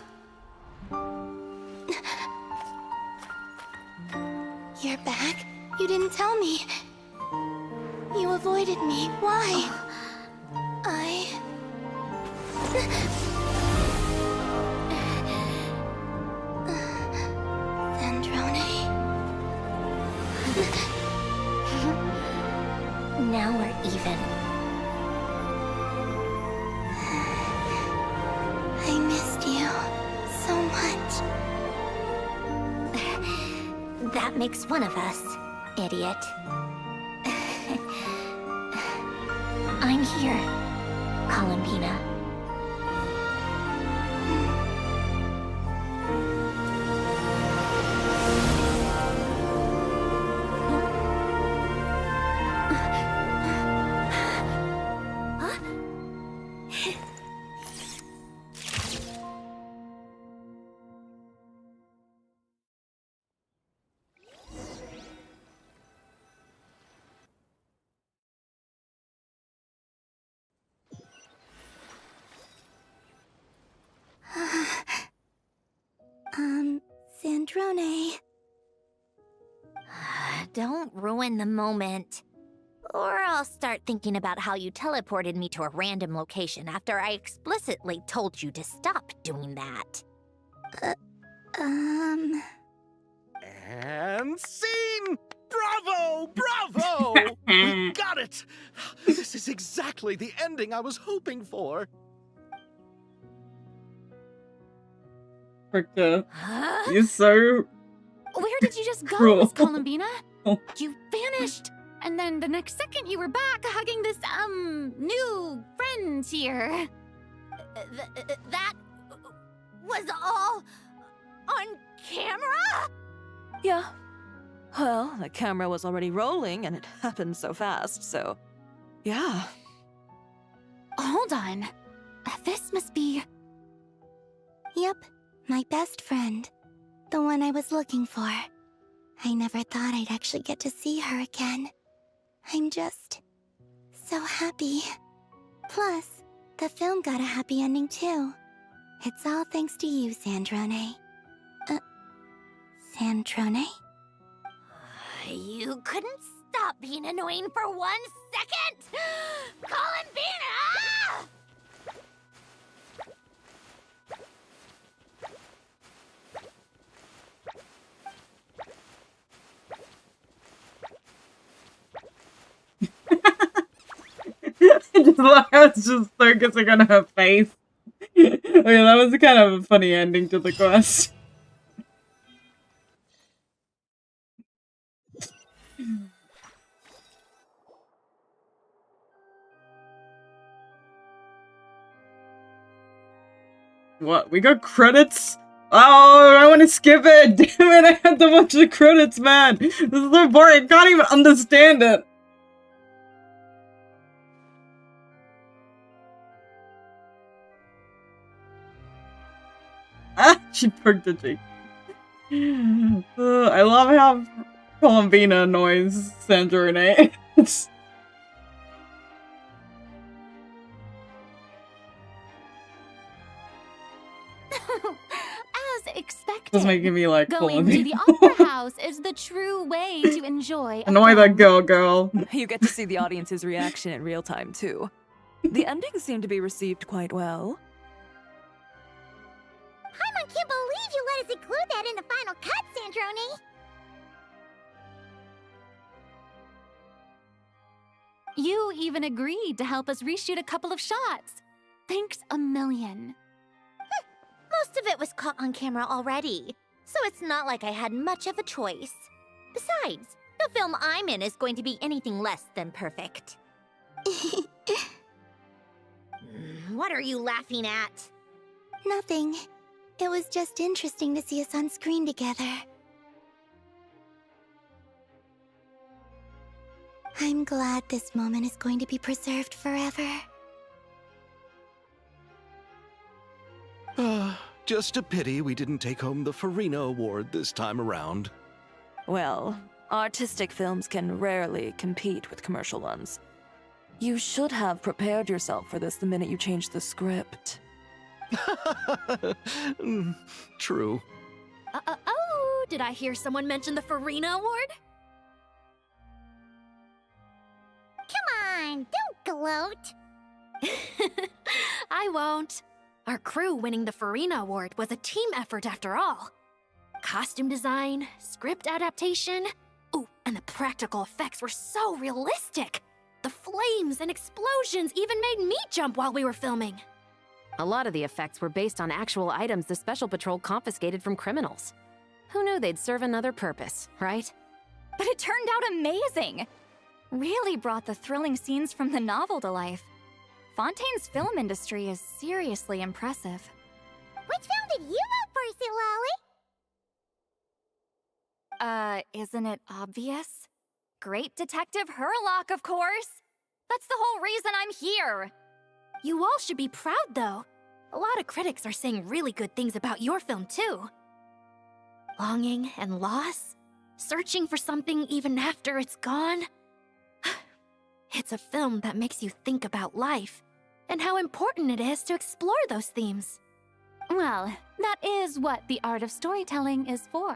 You're back? You didn't tell me. You avoided me. Why? Sandrone? Now we're even. I missed you so much. That makes one of us, idiot. I'm here, Columbina. Sandrone. Don't ruin the moment. Or I'll start thinking about how you teleported me to a random location after I explicitly told you to stop doing that. And scene! Bravo! Bravo! We got it! This is exactly the ending I was hoping for. Fricka. You're so Where did you just go, cruel. Miss Columbina? Oh. You vanished! And then the next second you were back hugging this, new friend here. That was all on camera? Yeah. Well, the camera was already rolling and it happened so fast, so... yeah. Hold on. This must be... Yep, my best friend. The one I was looking for. I never thought I'd actually get to see her again. I'm just... so happy. Plus, the film got a happy ending too. It's all thanks to you, Sandrone. Sandrone? You couldn't stop being annoying for 1 second? Columbina! I just love how it's just focusing on her face. Okay, that was kind of a funny ending to the quest. What? We got credits? Oh, I want to skip it! Damn it, I had to watch the credits, man! This is so boring, I can't even understand it! Ah, she perked the cheek. I love how Columbina annoys Sandrone. It's... As expected. It's making me like Going to the Columbina. opera house is the true way to enjoy a Annoy that film. girl. You get to see the audience's reaction in real time, too. The ending seemed to be received quite well. I can't believe you let us include that in the final cut, Sandrone! You even agreed to help us reshoot a couple of shots. Thanks a million. Most of it was caught on camera already, so it's not like I had much of a choice. Besides, the film I'm in is going to be anything less than perfect. What are you laughing at? Nothing. It was just interesting to see us on screen together. I'm glad this moment is going to be preserved forever. Just a pity we didn't take home the Farina Award this time around. Well, artistic films can rarely compete with commercial ones. You should have prepared yourself for this the minute you changed the script. True. Oh, did I hear someone mention the Farina Award? Come on, don't gloat. I won't. Our crew winning the Farina Award was a team effort after all. Costume design, script adaptation. Ooh, and the practical effects were so realistic. The flames and explosions even made me jump while we were filming. A lot of the effects were based on actual items the Special Patrol confiscated from criminals. Who knew they'd serve another purpose, right? But it turned out amazing! Really brought the thrilling scenes from the novel to life. Fontaine's film industry is seriously impressive. Which film did you vote for, Silali? Isn't it obvious? Great Detective Herlock, of course! That's the whole reason I'm here! You all should be proud, though. A lot of critics are saying really good things about your film, too. Longing and loss? Searching for something even after it's gone? It's a film that makes you think about life, and how important it is to explore those themes. Well, that is what the art of storytelling is for.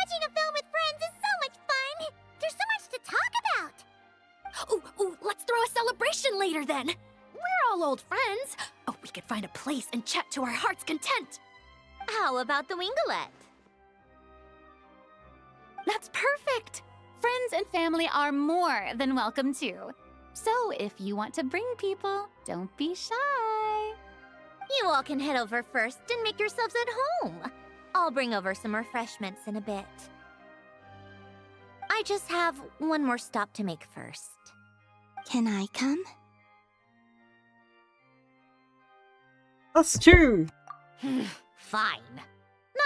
Watching a film with friends is so much fun! There's so much to talk about! Ooh, let's throw a celebration later then! We're all old friends! Oh, we could find a place and chat to our heart's content! How about the Winglet? That's perfect! Friends and family are more than welcome too. So if you want to bring people, don't be shy. You all can head over first and make yourselves at home. I'll bring over some refreshments in a bit. I just have one more stop to make first. Can I come? That's true. Fine.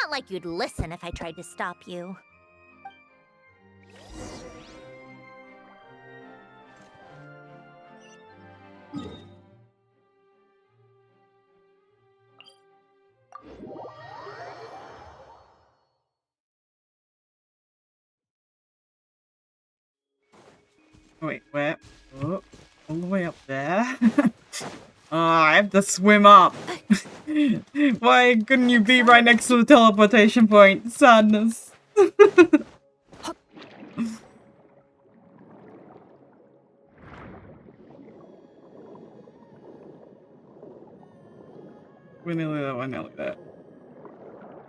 Not like you'd listen if I tried to stop you. Wait, where? Oh, all the way up there? Oh, I have to swim up. Why couldn't you be right next to the teleportation point? Sadness. We're nearly there, we're nearly there.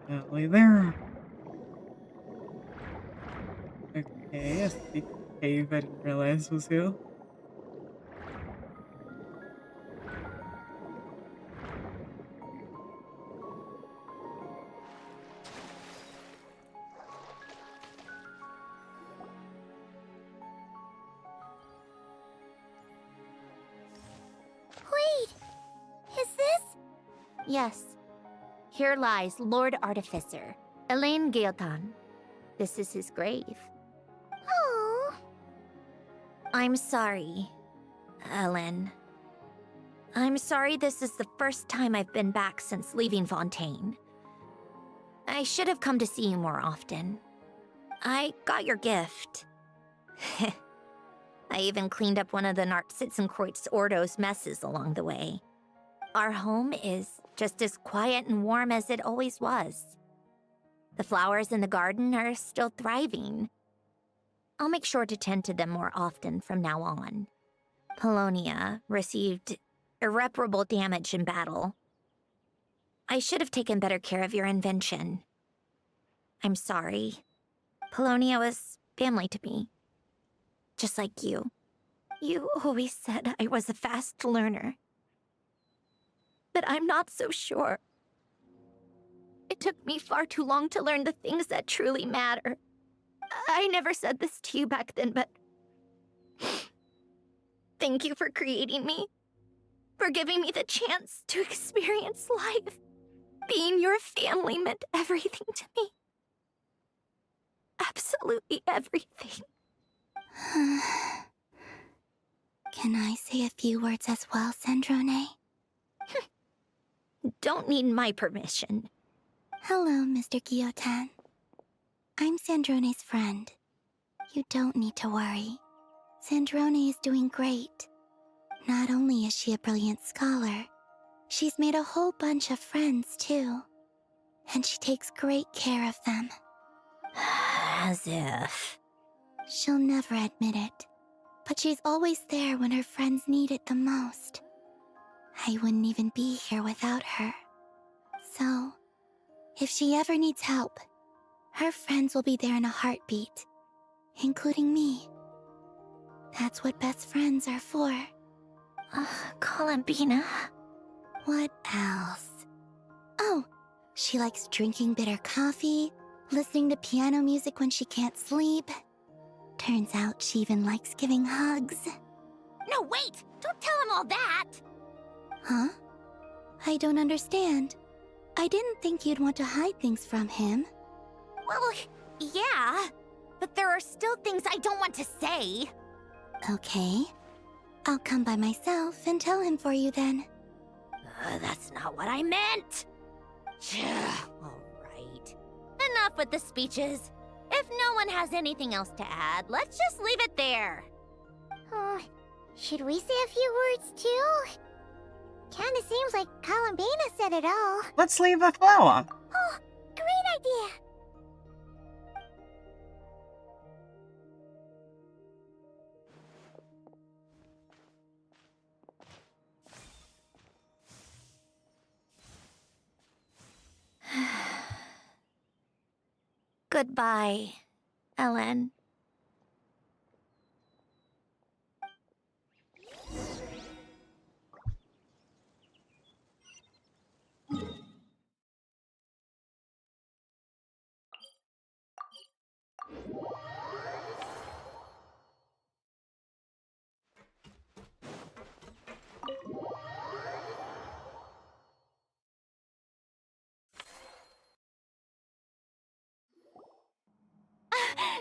Nearly there. Okay, a secret cave I didn't realize was here. Wait! Is this? Yes. Here lies Lord Artificer, Elaine Gaeltan. This is his grave. Oh. I'm sorry, Ellen. I'm sorry this is the first time I've been back since leaving Fontaine. I should have come to see you more often. I got your gift. I even cleaned up one of the Nartsitzenkreuz Ordo's messes along the way. Our home is just as quiet and warm as it always was. The flowers in the garden are still thriving. I'll make sure to tend to them more often from now on. Polonia received irreparable damage in battle. I should have taken better care of your invention. I'm sorry. Polonia was family to me. Just like you. You always said I was a fast learner. But I'm not so sure. It took me far too long to learn the things that truly matter. I never said this to you back then, but... Thank you for creating me. For giving me the chance to experience life. Being your family meant everything to me. Absolutely everything. Can I say a few words as well, Sandrone? Don't need my permission. Hello, Mr. Guillotin. I'm Sandrone's friend. You don't need to worry. Sandrone is doing great. Not only is she a brilliant scholar, she's made a whole bunch of friends, too. And she takes great care of them. As if... She'll never admit it, but she's always there when her friends need it the most. I wouldn't even be here without her. So, if she ever needs help, her friends will be there in a heartbeat, including me. That's what best friends are for. Columbina. What else? Oh, she likes drinking bitter coffee, listening to piano music when she can't sleep. Turns out she even likes giving hugs. No, wait! Don't tell him all that! Huh? I don't understand. I didn't think you'd want to hide things from him. Well, yeah. But there are still things I don't want to say. Okay. I'll come by myself and tell him for you then. That's not what I meant! Alright. Enough with the speeches. If no one has anything else to add, let's just leave it there. Should we say a few words too? Kinda seems like Columbina said it all. Let's leave a flower. Oh, great idea! Goodbye, Ellen.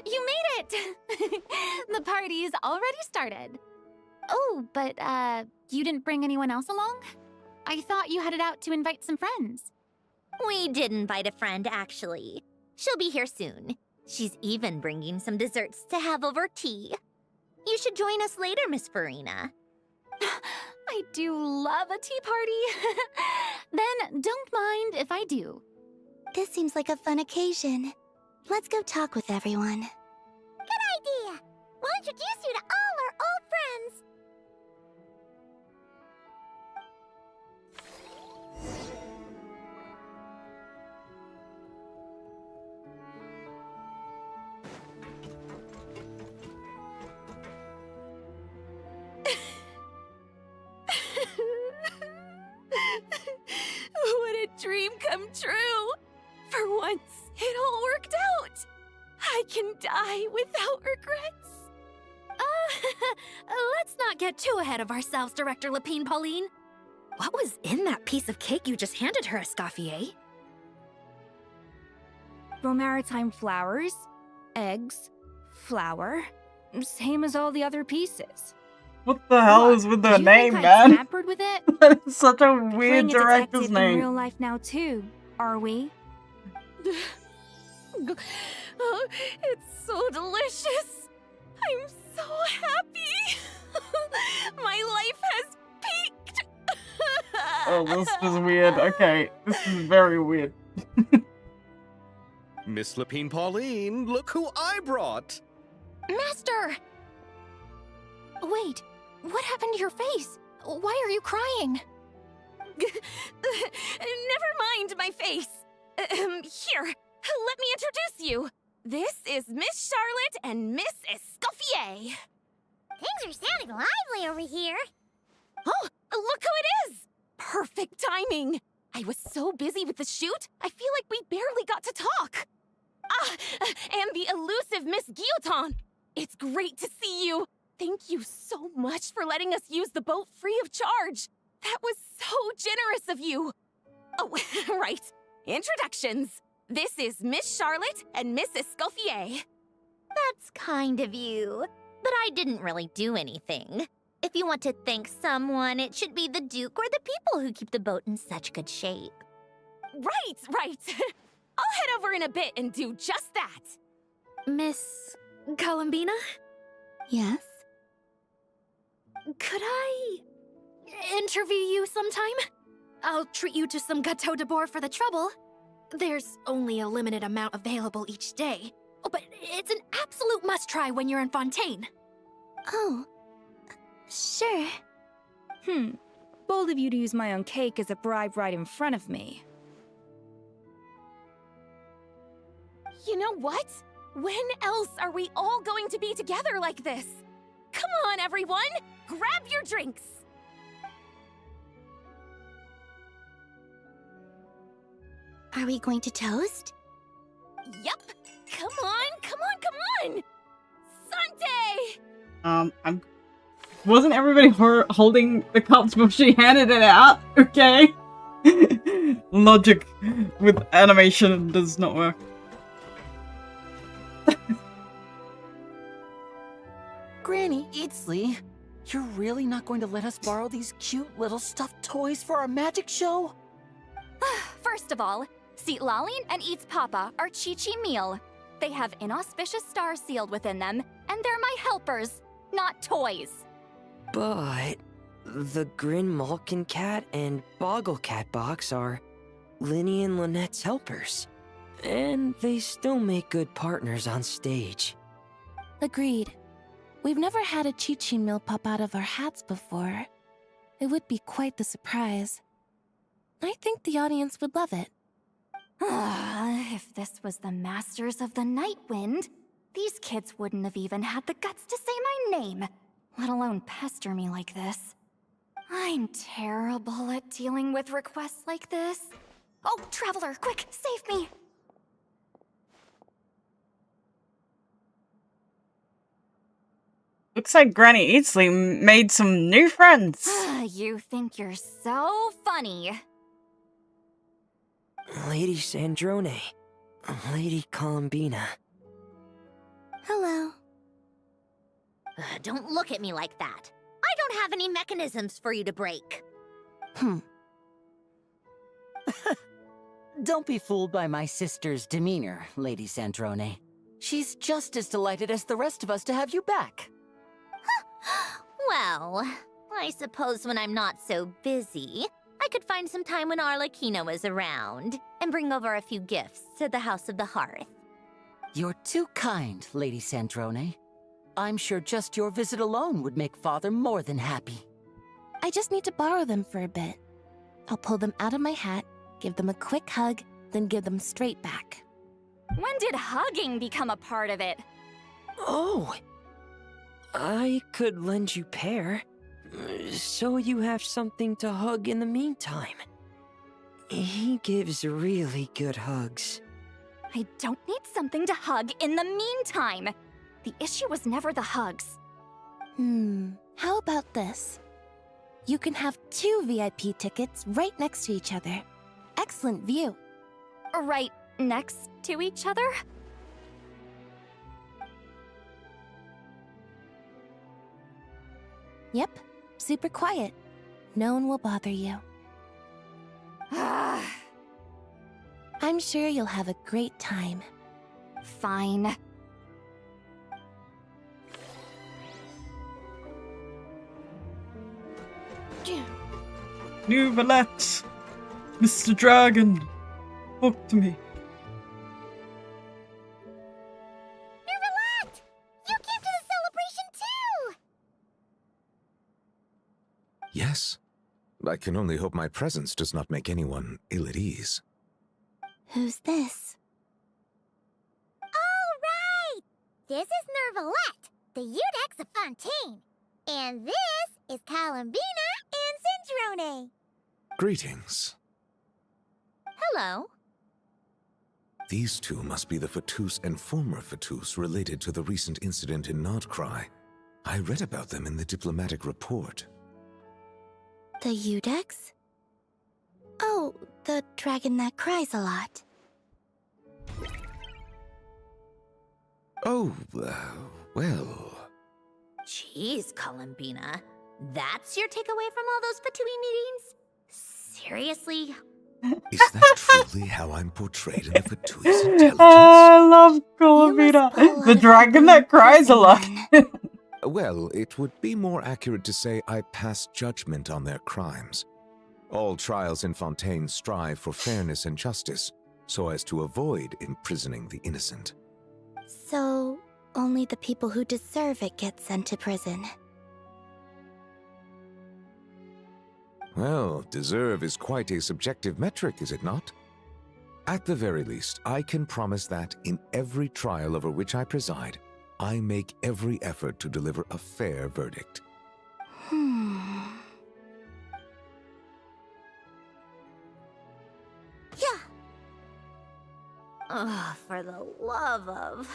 You made it! The party's already started. Oh, but, you didn't bring anyone else along? I thought you headed out to invite some friends. We did invite a friend, actually. She'll be here soon. She's even bringing some desserts to have over tea. You should join us later, Miss Farina. I do love a tea party. Then don't mind if I do. This seems like a fun occasion. Let's go talk with everyone. Good idea! We'll introduce you to all our old friends. What a dream come true! For once, it all worked out! I can die without regrets. Let's not get too ahead of ourselves, Director Lapine Pauline. What was in that piece of cake you just handed her, Escoffier? Bromaritime flowers, eggs, flour, same as all the other pieces. What the hell is with the name, I'd man? tampered with it? That is such a weird Playing a director's detective name. in real life now too, are we? Oh, it's so delicious. I'm so happy. My life has peaked. Oh, this is weird. Okay, this is very weird. Miss Lapine Pauline, look who I brought! Master! Wait, what happened to your face? Why are you crying? Never mind my face. Here, let me introduce you. This is Miss Charlotte and Miss Escoffier. Things are sounding lively over here. Oh, look who it is! Perfect timing. I was so busy with the shoot, I feel like we barely got to talk. Ah, and the elusive Miss Guillotin. It's great to see you. Thank you so much for letting us use the boat free of charge. That was so generous of you. Oh, right. Introductions. This is Miss Charlotte and Miss Escoffier. That's kind of you. But I didn't really do anything. If you want to thank someone, it should be the Duke or the people who keep the boat in such good shape. Right. I'll head over in a bit and do just that. Miss Columbina? Yes? Could I interview you sometime? I'll treat you to some gâteau de bord for the trouble. There's only a limited amount available each day, but it's an absolute must-try when you're in Fontaine. Oh, sure. Bold of you to use my own cake as a bribe right in front of me. You know what? When else are we all going to be together like this? Come on, everyone! Grab your drinks! Are we going to toast? Yep! Come on! Sante! Wasn't everybody holding the cups before she handed it out? Okay. Logic with animation does not work. Granny Eatsley, you're really not going to let us borrow these cute little stuffed toys for our magic show? First of all, Seat Laline and Eats Papa are Chi-Chi meal. They have inauspicious stars sealed within them, and they're my helpers, not toys. But the Grin Malkin Cat and Boggle Cat box are Linny and Lynette's helpers. And they still make good partners on stage. Agreed. We've never had a Chi-Chi meal pop out of our hats before. It would be quite the surprise. I think the audience would love it. If this was the Masters of the Night Wind, these kids wouldn't have even had the guts to say my name, let alone pester me like this. I'm terrible at dealing with requests like this. Oh, Traveler, quick, save me! Looks like Granny Eatsley made some new friends. You think you're so funny. Lady Sandrone. Lady Columbina. Hello. Don't look at me like that. I don't have any mechanisms for you to break. Don't be fooled by my sister's demeanor, Lady Sandrone. She's just as delighted as the rest of us to have you back. Well, I suppose when I'm not so busy, I could find some time when Arlecchino is around and bring over a few gifts to the House of the Hearth. You're too kind, Lady Sandrone. I'm sure just your visit alone would make Father more than happy. I just need to borrow them for a bit. I'll pull them out of my hat, give them a quick hug, then give them straight back. When did hugging become a part of it? Oh! I could lend you Pear, so you have something to hug in the meantime. He gives really good hugs. I don't need something to hug in the meantime. The issue was never the hugs. How about this? You can have 2 VIP tickets right next to each other. Excellent view. Right next to each other? Yep, super quiet. No one will bother you. I'm sure you'll have a great time. Fine. New Valette! Mr. Dragon! Talk to me. Nervalette! You came to the celebration too! Yes. I can only hope my presence does not make anyone ill at ease. Who's this? All right! This is Nervalette, the Udex of Fontaine. And this is Columbina and Sandrone. Greetings. Hello. These two must be the Fatus and former Fatus related to the recent incident in Nodcry. I read about them in the diplomatic report. The Udex? Oh, the dragon that cries a lot. Oh, well... Jeez, Columbina. That's your takeaway from all those Fatui meetings? Seriously? Is that truly how I'm portrayed in the Fatui's intelligence? I love Columbina. The dragon that cries a lot. Well, it would be more accurate to say I pass judgment on their crimes. All trials in Fontaine strive for fairness and justice, so as to avoid imprisoning the innocent. So, only the people who deserve it get sent to prison. Well, deserve is quite a subjective metric, is it not? At the very least, I can promise that in every trial over which I preside, I make every effort to deliver a fair verdict. Yeah. Oh, for the love of...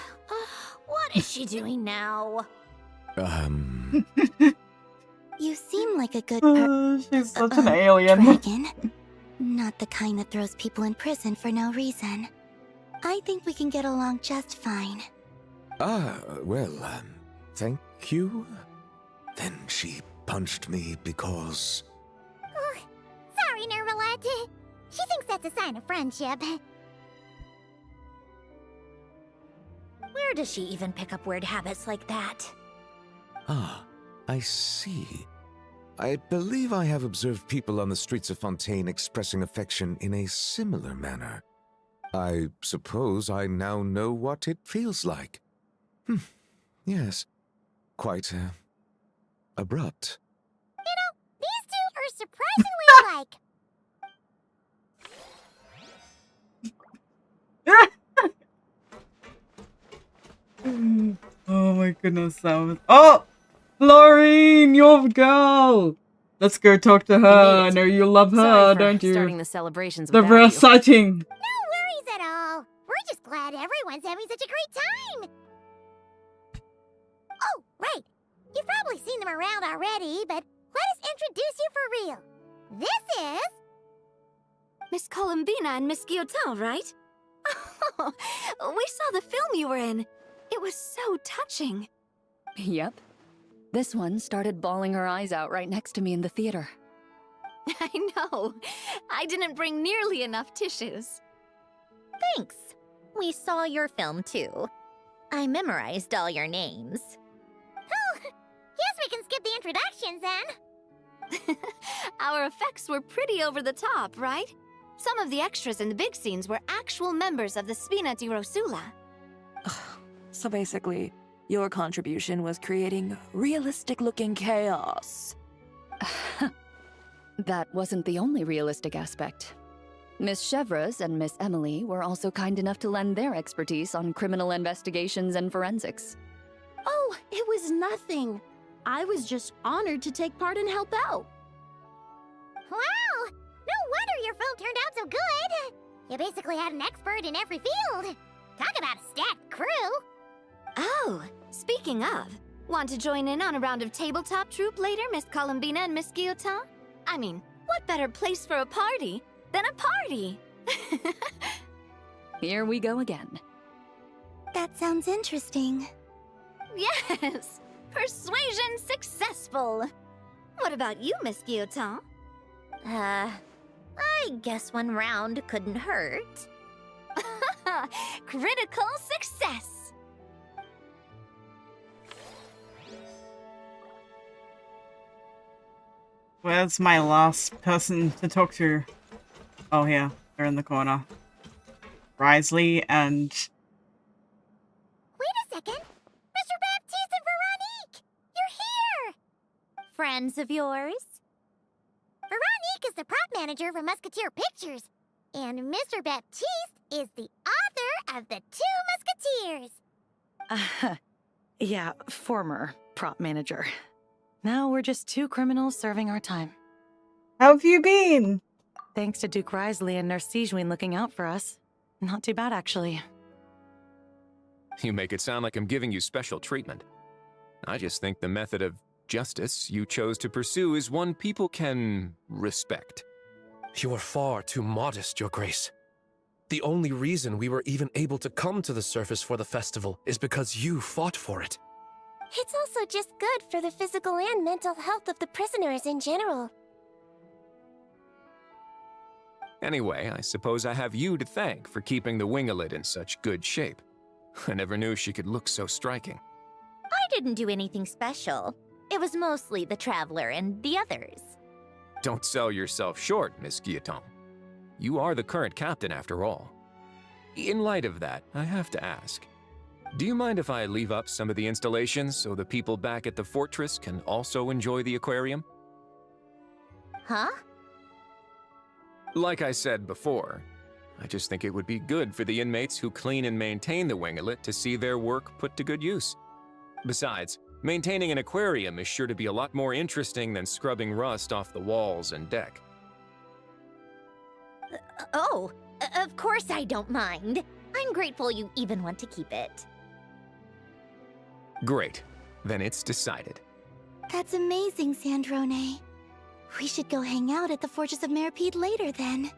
What is she doing now? You seem like a good She's such an alien. dragon. Not the kind that throws people in prison for no reason. I think we can get along just fine. Thank you? Then she punched me because... Sorry, Nervalet. She thinks that's a sign of friendship. Where does she even pick up weird habits like that? Ah, I see. I believe I have observed people on the streets of Fontaine expressing affection in a similar manner. I suppose I now know what it feels like. Yes. Quite, abrupt. You know, these two are surprisingly alike. Oh my goodness, that was... Oh! Florine, your girl! Let's go talk to her. I know you love her, don't you? Starting the celebrations The without you. breast sighting. No worries at all. We're just glad everyone's having such a great time. Oh, right. You've probably seen them around already, but let us introduce you for real. This is... Miss Columbina and Miss Guillotin, right? Oh, we saw the film you were in. It was so touching. Yep. This one started bawling her eyes out right next to me in the theater. I know. I didn't bring nearly enough tissues. Thanks. We saw your film too. I memorized all your names. Oh, guess we can skip the introductions then. Our effects were pretty over the top, right? Some of the extras in the big scenes were actual members of the Spina di Rosula. So basically, your contribution was creating realistic-looking chaos. That wasn't the only realistic aspect. Miss Chevres and Miss Emily were also kind enough to lend their expertise on criminal investigations and forensics. Oh, it was nothing. I was just honored to take part and help out. Wow! No wonder your film turned out so good. You basically had an expert in every field. Talk about a stacked crew. Oh, speaking of, want to join in on a round of tabletop troupe later, Miss Columbina and Miss Guillotin? I mean, what better place for a party than a party? Here we go again. That sounds interesting. Yes! Persuasion successful! What about you, Miss Guillotin? I guess one round couldn't hurt. Critical success! Where's my last person to talk to? Oh, here. They're in the corner. Risley and... Wait a second. Mr. Baptiste and Veronique! You're here! Friends of yours? Veronique is the prop manager for Musketeer Pictures. And Mr. Baptiste is the author of The Two Musketeers. Yeah, former prop manager. Now we're just two criminals serving our time. How have you been? Thanks to Duke Risley and Nurse Sejuin looking out for us. Not too bad, actually. You make it sound like I'm giving you special treatment. I just think the method of justice you chose to pursue is one people can respect. You are far too modest, Your Grace. The only reason we were even able to come to the surface for the festival is because you fought for it. It's also just good for the physical and mental health of the prisoners in general. Anyway, I suppose I have you to thank for keeping the winglet in such good shape. I never knew she could look so striking. I didn't do anything special. It was mostly the Traveler and the others. Don't sell yourself short, Miss Guillotin. You are the current captain after all. In light of that, I have to ask, do you mind if I leave up some of the installations so the people back at the fortress can also enjoy the aquarium? Huh? Like I said before, I just think it would be good for the inmates who clean and maintain the winglet to see their work put to good use. Besides, maintaining an aquarium is sure to be a lot more interesting than scrubbing rust off the walls and deck. Of course I don't mind. I'm grateful you even want to keep it. Great. Then it's decided. That's amazing, Sandrone. We should go hang out at the Fortress of Meripede later, then.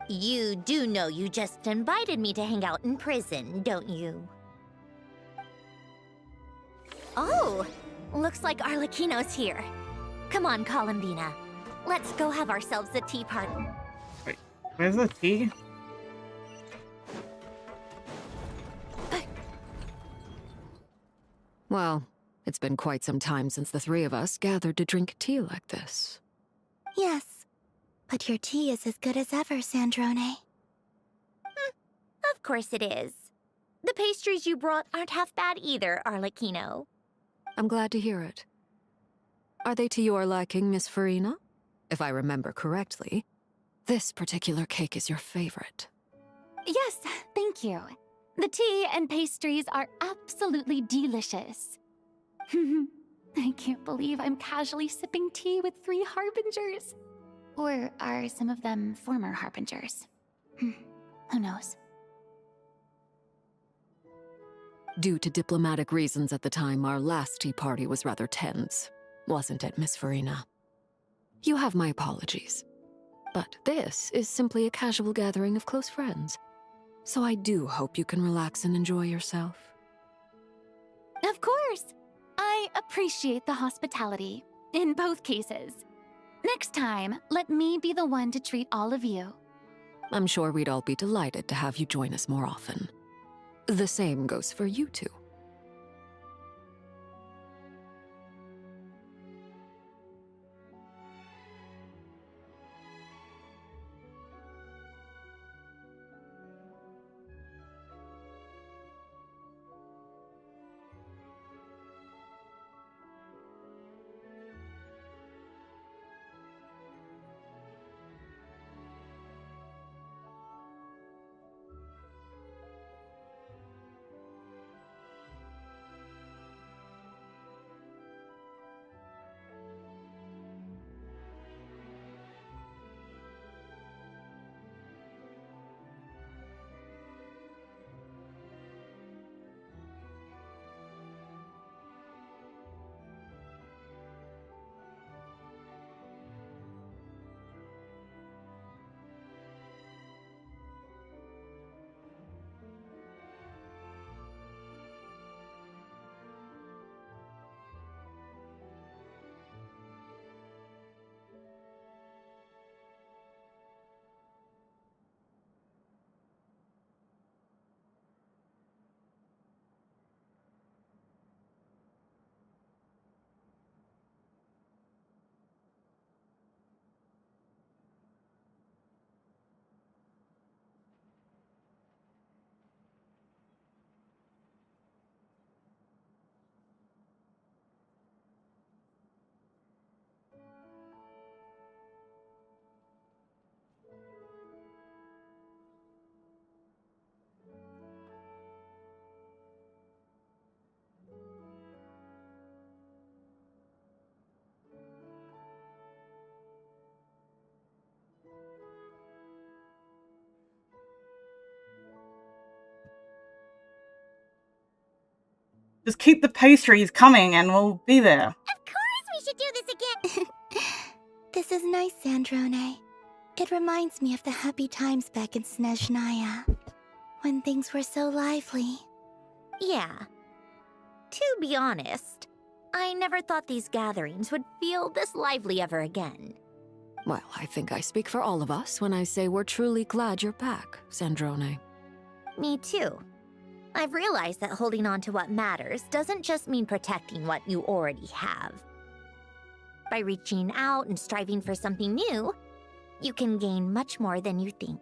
You do know you just invited me to hang out in prison, don't you? Oh, looks like Arlecchino's here. Come on, Columbina. Let's go have ourselves a tea party. Wait, where's the tea? Well, it's been quite some time since the three of us gathered to drink tea like this. Yes, but your tea is as good as ever, Sandrone. Of course it is. The pastries you brought aren't half bad either, Arlecchino. I'm glad to hear it. Are they to your liking, Miss Farina? If I remember correctly, this particular cake is your favorite. Yes, thank you. The tea and pastries are absolutely delicious. I can't believe I'm casually sipping tea with 3 harbingers. Or are some of them former harbingers? Who knows? Due to diplomatic reasons at the time, our last tea party was rather tense, wasn't it, Miss Farina? You have my apologies. But this is simply a casual gathering of close friends. So I do hope you can relax and enjoy yourself. Of course! I appreciate the hospitality, in both cases. Next time, let me be the one to treat all of you. I'm sure we'd all be delighted to have you join us more often. The same goes for you two. Just keep the pastries coming and we'll be there. Of course we should do this again! This is nice, Sandrone. It reminds me of the happy times back in Snezhnaya, when things were so lively. Yeah. To be honest, I never thought these gatherings would feel this lively ever again. Well, I think I speak for all of us when I say we're truly glad you're back, Sandrone. Me too. I've realized that holding on to what matters doesn't just mean protecting what you already have. By reaching out and striving for something new, you can gain much more than you think.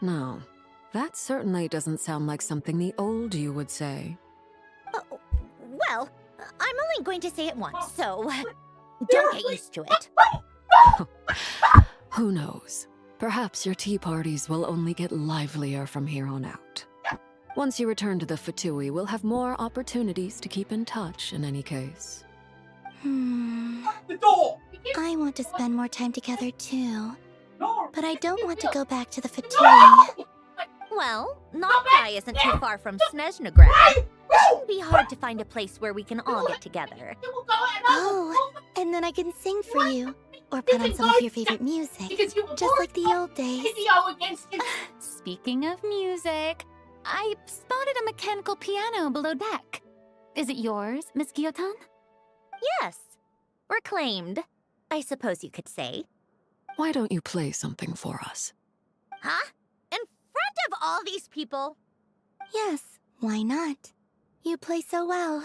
No, that certainly doesn't sound like something the old you would say. Well, I'm only going to say it once, so don't get used to it. Who knows? Perhaps your tea parties will only get livelier from here on out. Once you return to the Fatui, we'll have more opportunities to keep in touch in any case. I want to spend more time together too. But I don't want to go back to the Fatui. Well, Nalkai isn't too far from Snezhnegrad. It shouldn't be hard to find a place where we can all get together. Oh, and then I can sing for you. Or put on some of your favorite music. Just like the old days. Speaking of music, I spotted a mechanical piano below deck. Is it yours, Miss Gyotan? Yes. Reclaimed, I suppose you could say. Why don't you play something for us? Huh? In front of all these people? Yes, why not? You play so well.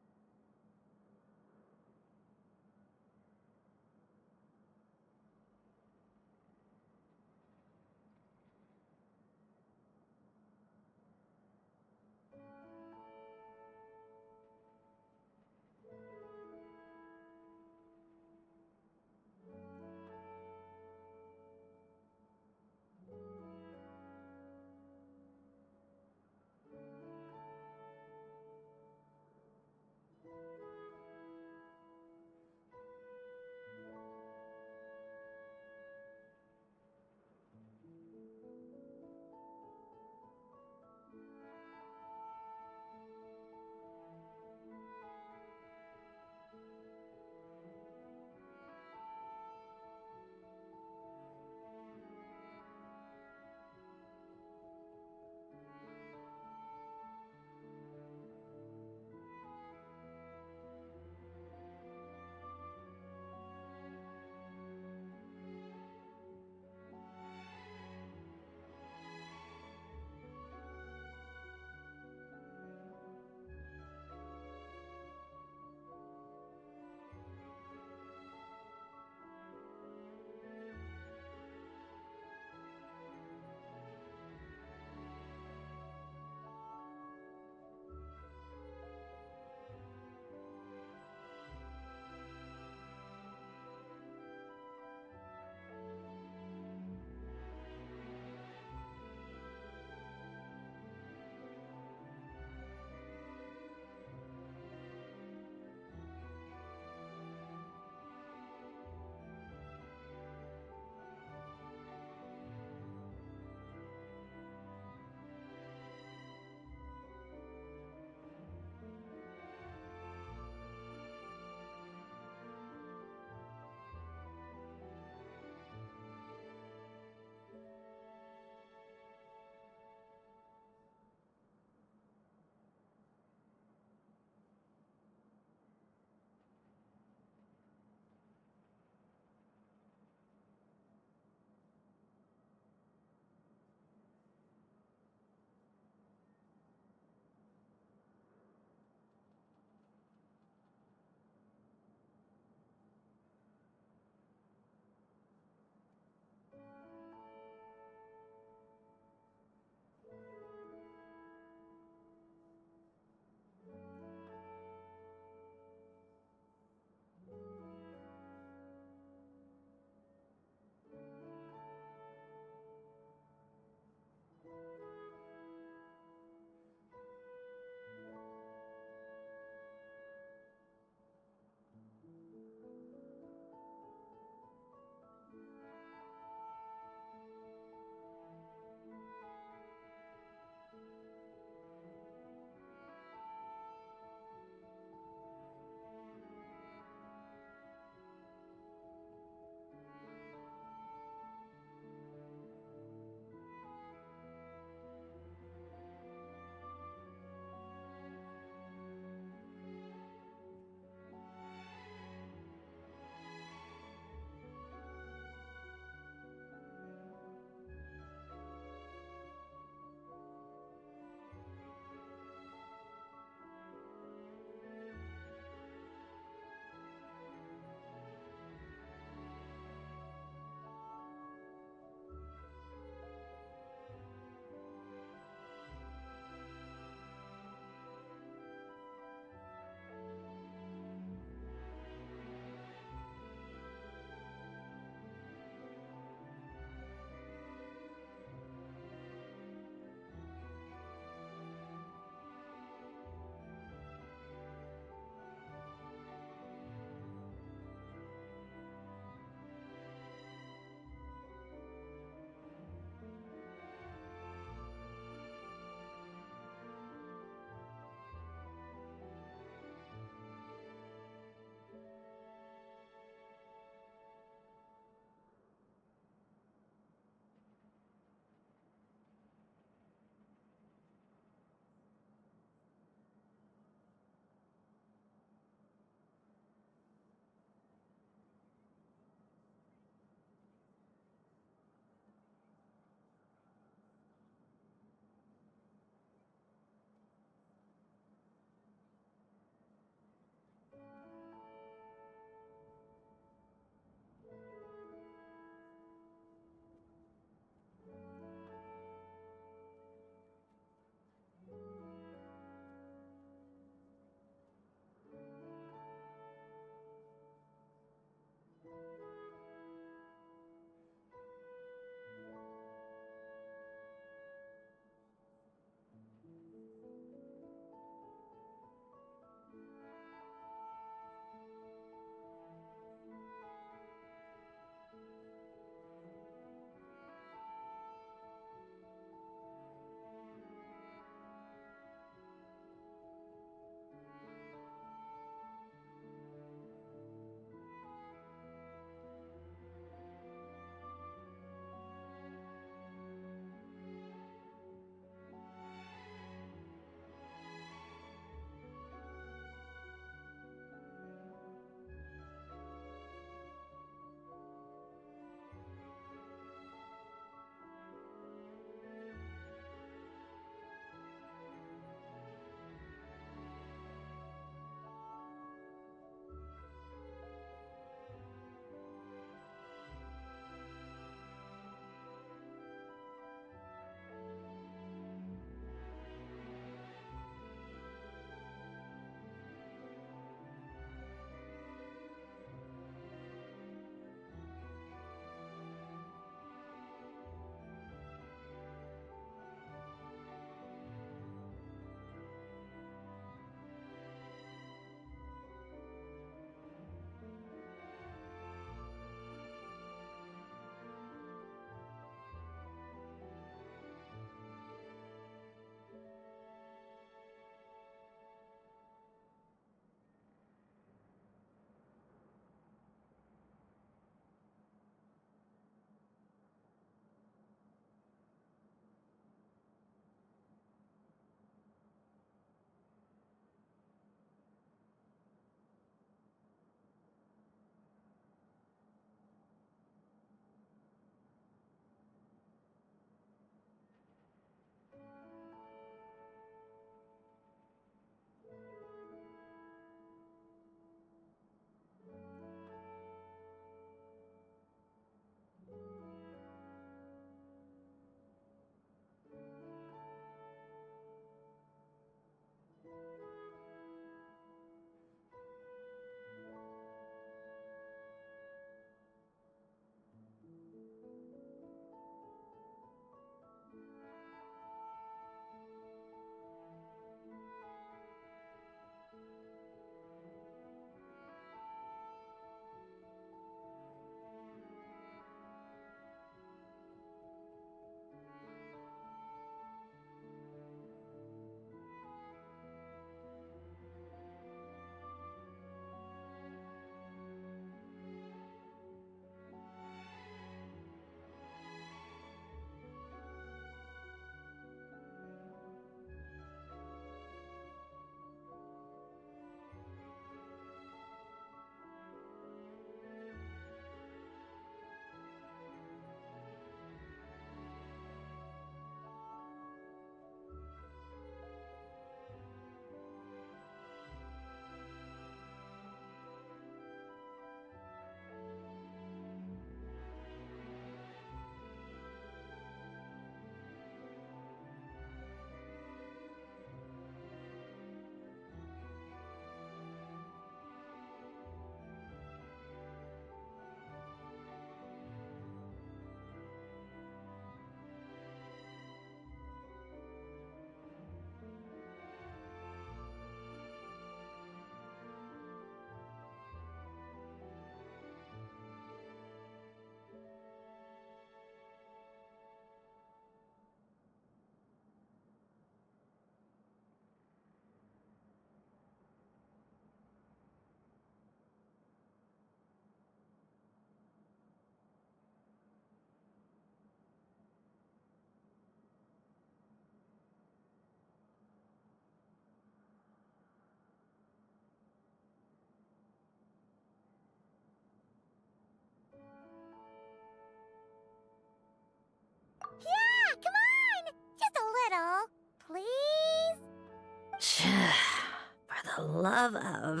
love of...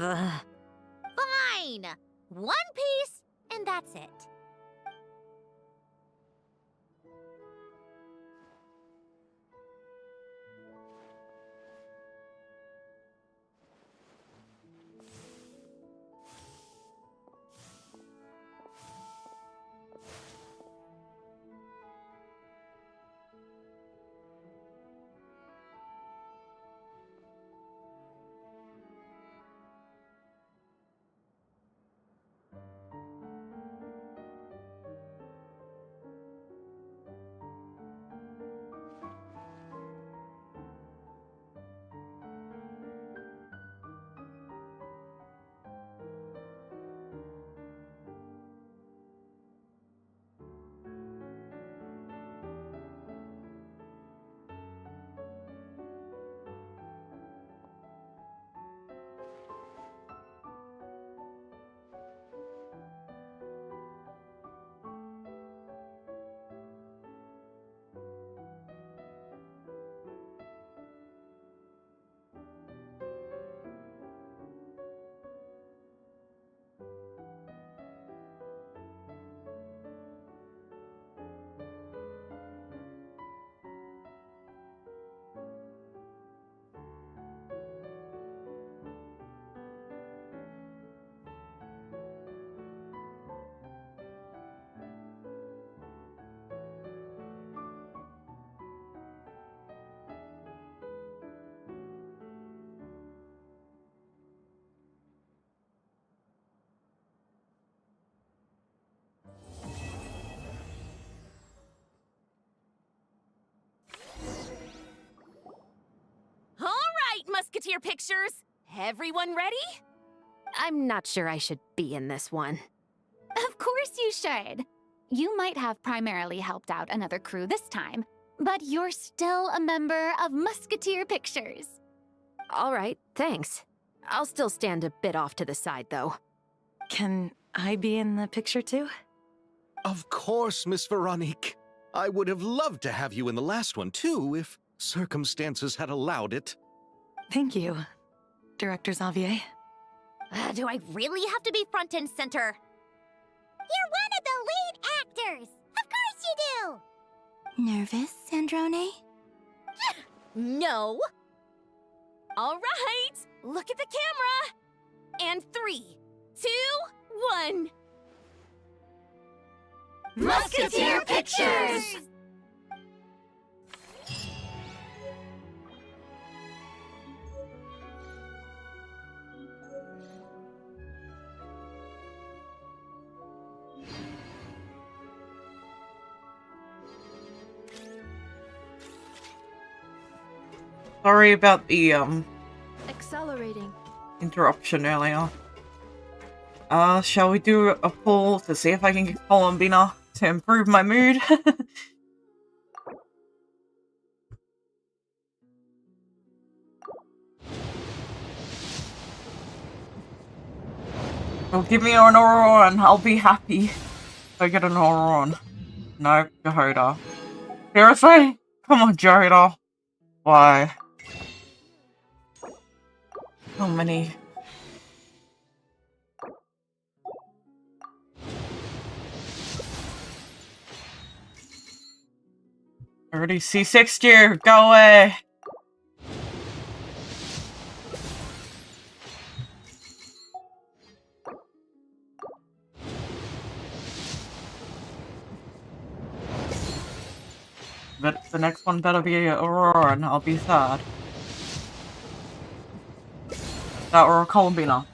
Fine! One piece, and that's it. All right, Musketeer Pictures! Everyone ready? I'm not sure I should be in this one. Of course you should. You might have primarily helped out another crew this time, but you're still a member of Musketeer Pictures. All right, thanks. I'll still stand a bit off to the side, though. Can I be in the picture too? Of course, Miss Veronique. I would have loved to have you in the last one, too, if circumstances had allowed it. Thank you, Director Xavier. Do I really have to be front and center? You're one of the lead actors! Of course you do! Nervous, Sandrone? No. All right, look at the camera. And 3, 2, 1. Musketeer Pictures! Sorry about the Accelerating. interruption earlier. Shall we do a poll to see if I can get Columbina to improve my mood? Well, give me an Aurora and I'll be happy if I get an Aurora. No, Jehoda. Seriously? Come on, Jehoda. Why? How many? Already C6 you, go away! But the next one better be Aurora and I'll be sad. That or Columbina.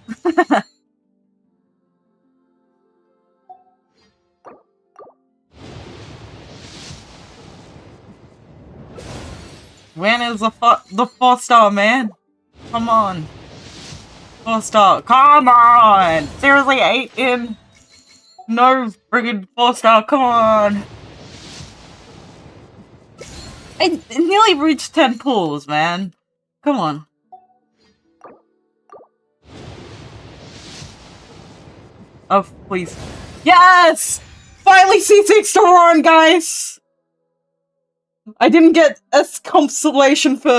When is the 4-star, man? Come on. 4-star. Come on! Seriously, 8 in? No friggin' 4-star, come on! I nearly reached 10 pulls, man. Come on. Oh, please. Yes! Finally C6 to run, guys! I didn't get a consolation for,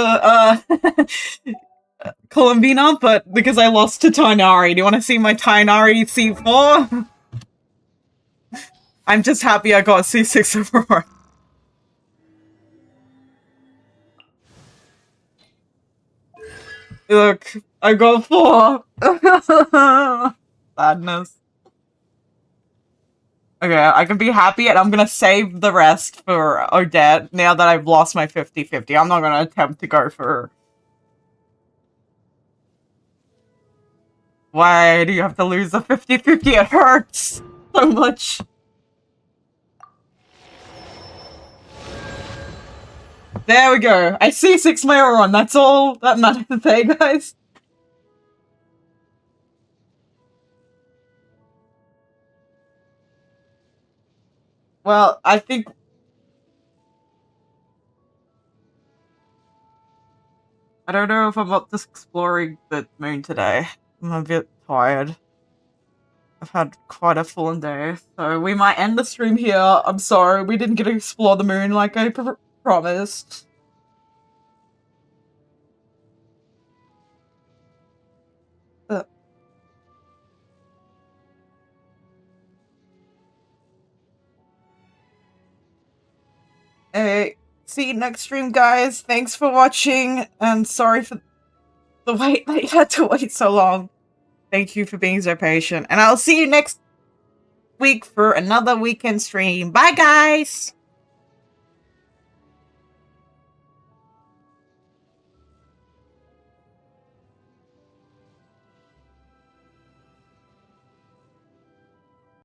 Columbina, but because I lost to Tainari. Do you want to see my Tainari C4? I'm just happy I got C6 overall. Look, I got 4. Sadness. Okay, I can be happy and I'm gonna save the rest for Odette now that I've lost my 50-50. I'm not gonna attempt to go for... Why do you have to lose a 50-50? It hurts so much. There we go. I see 6 Mayoron. That's all that matters today, guys. Well, I think... I don't know if I'm up to exploring the moon today. I'm a bit tired. I've had quite a full day, so we might end the stream here. I'm sorry, we didn't get to explore the moon like I promised. Hey, see you next stream, guys. Thanks for watching, and sorry for the wait that you had to wait so long. Thank you for being so patient, and I'll see you next week for another weekend stream. Bye, guys!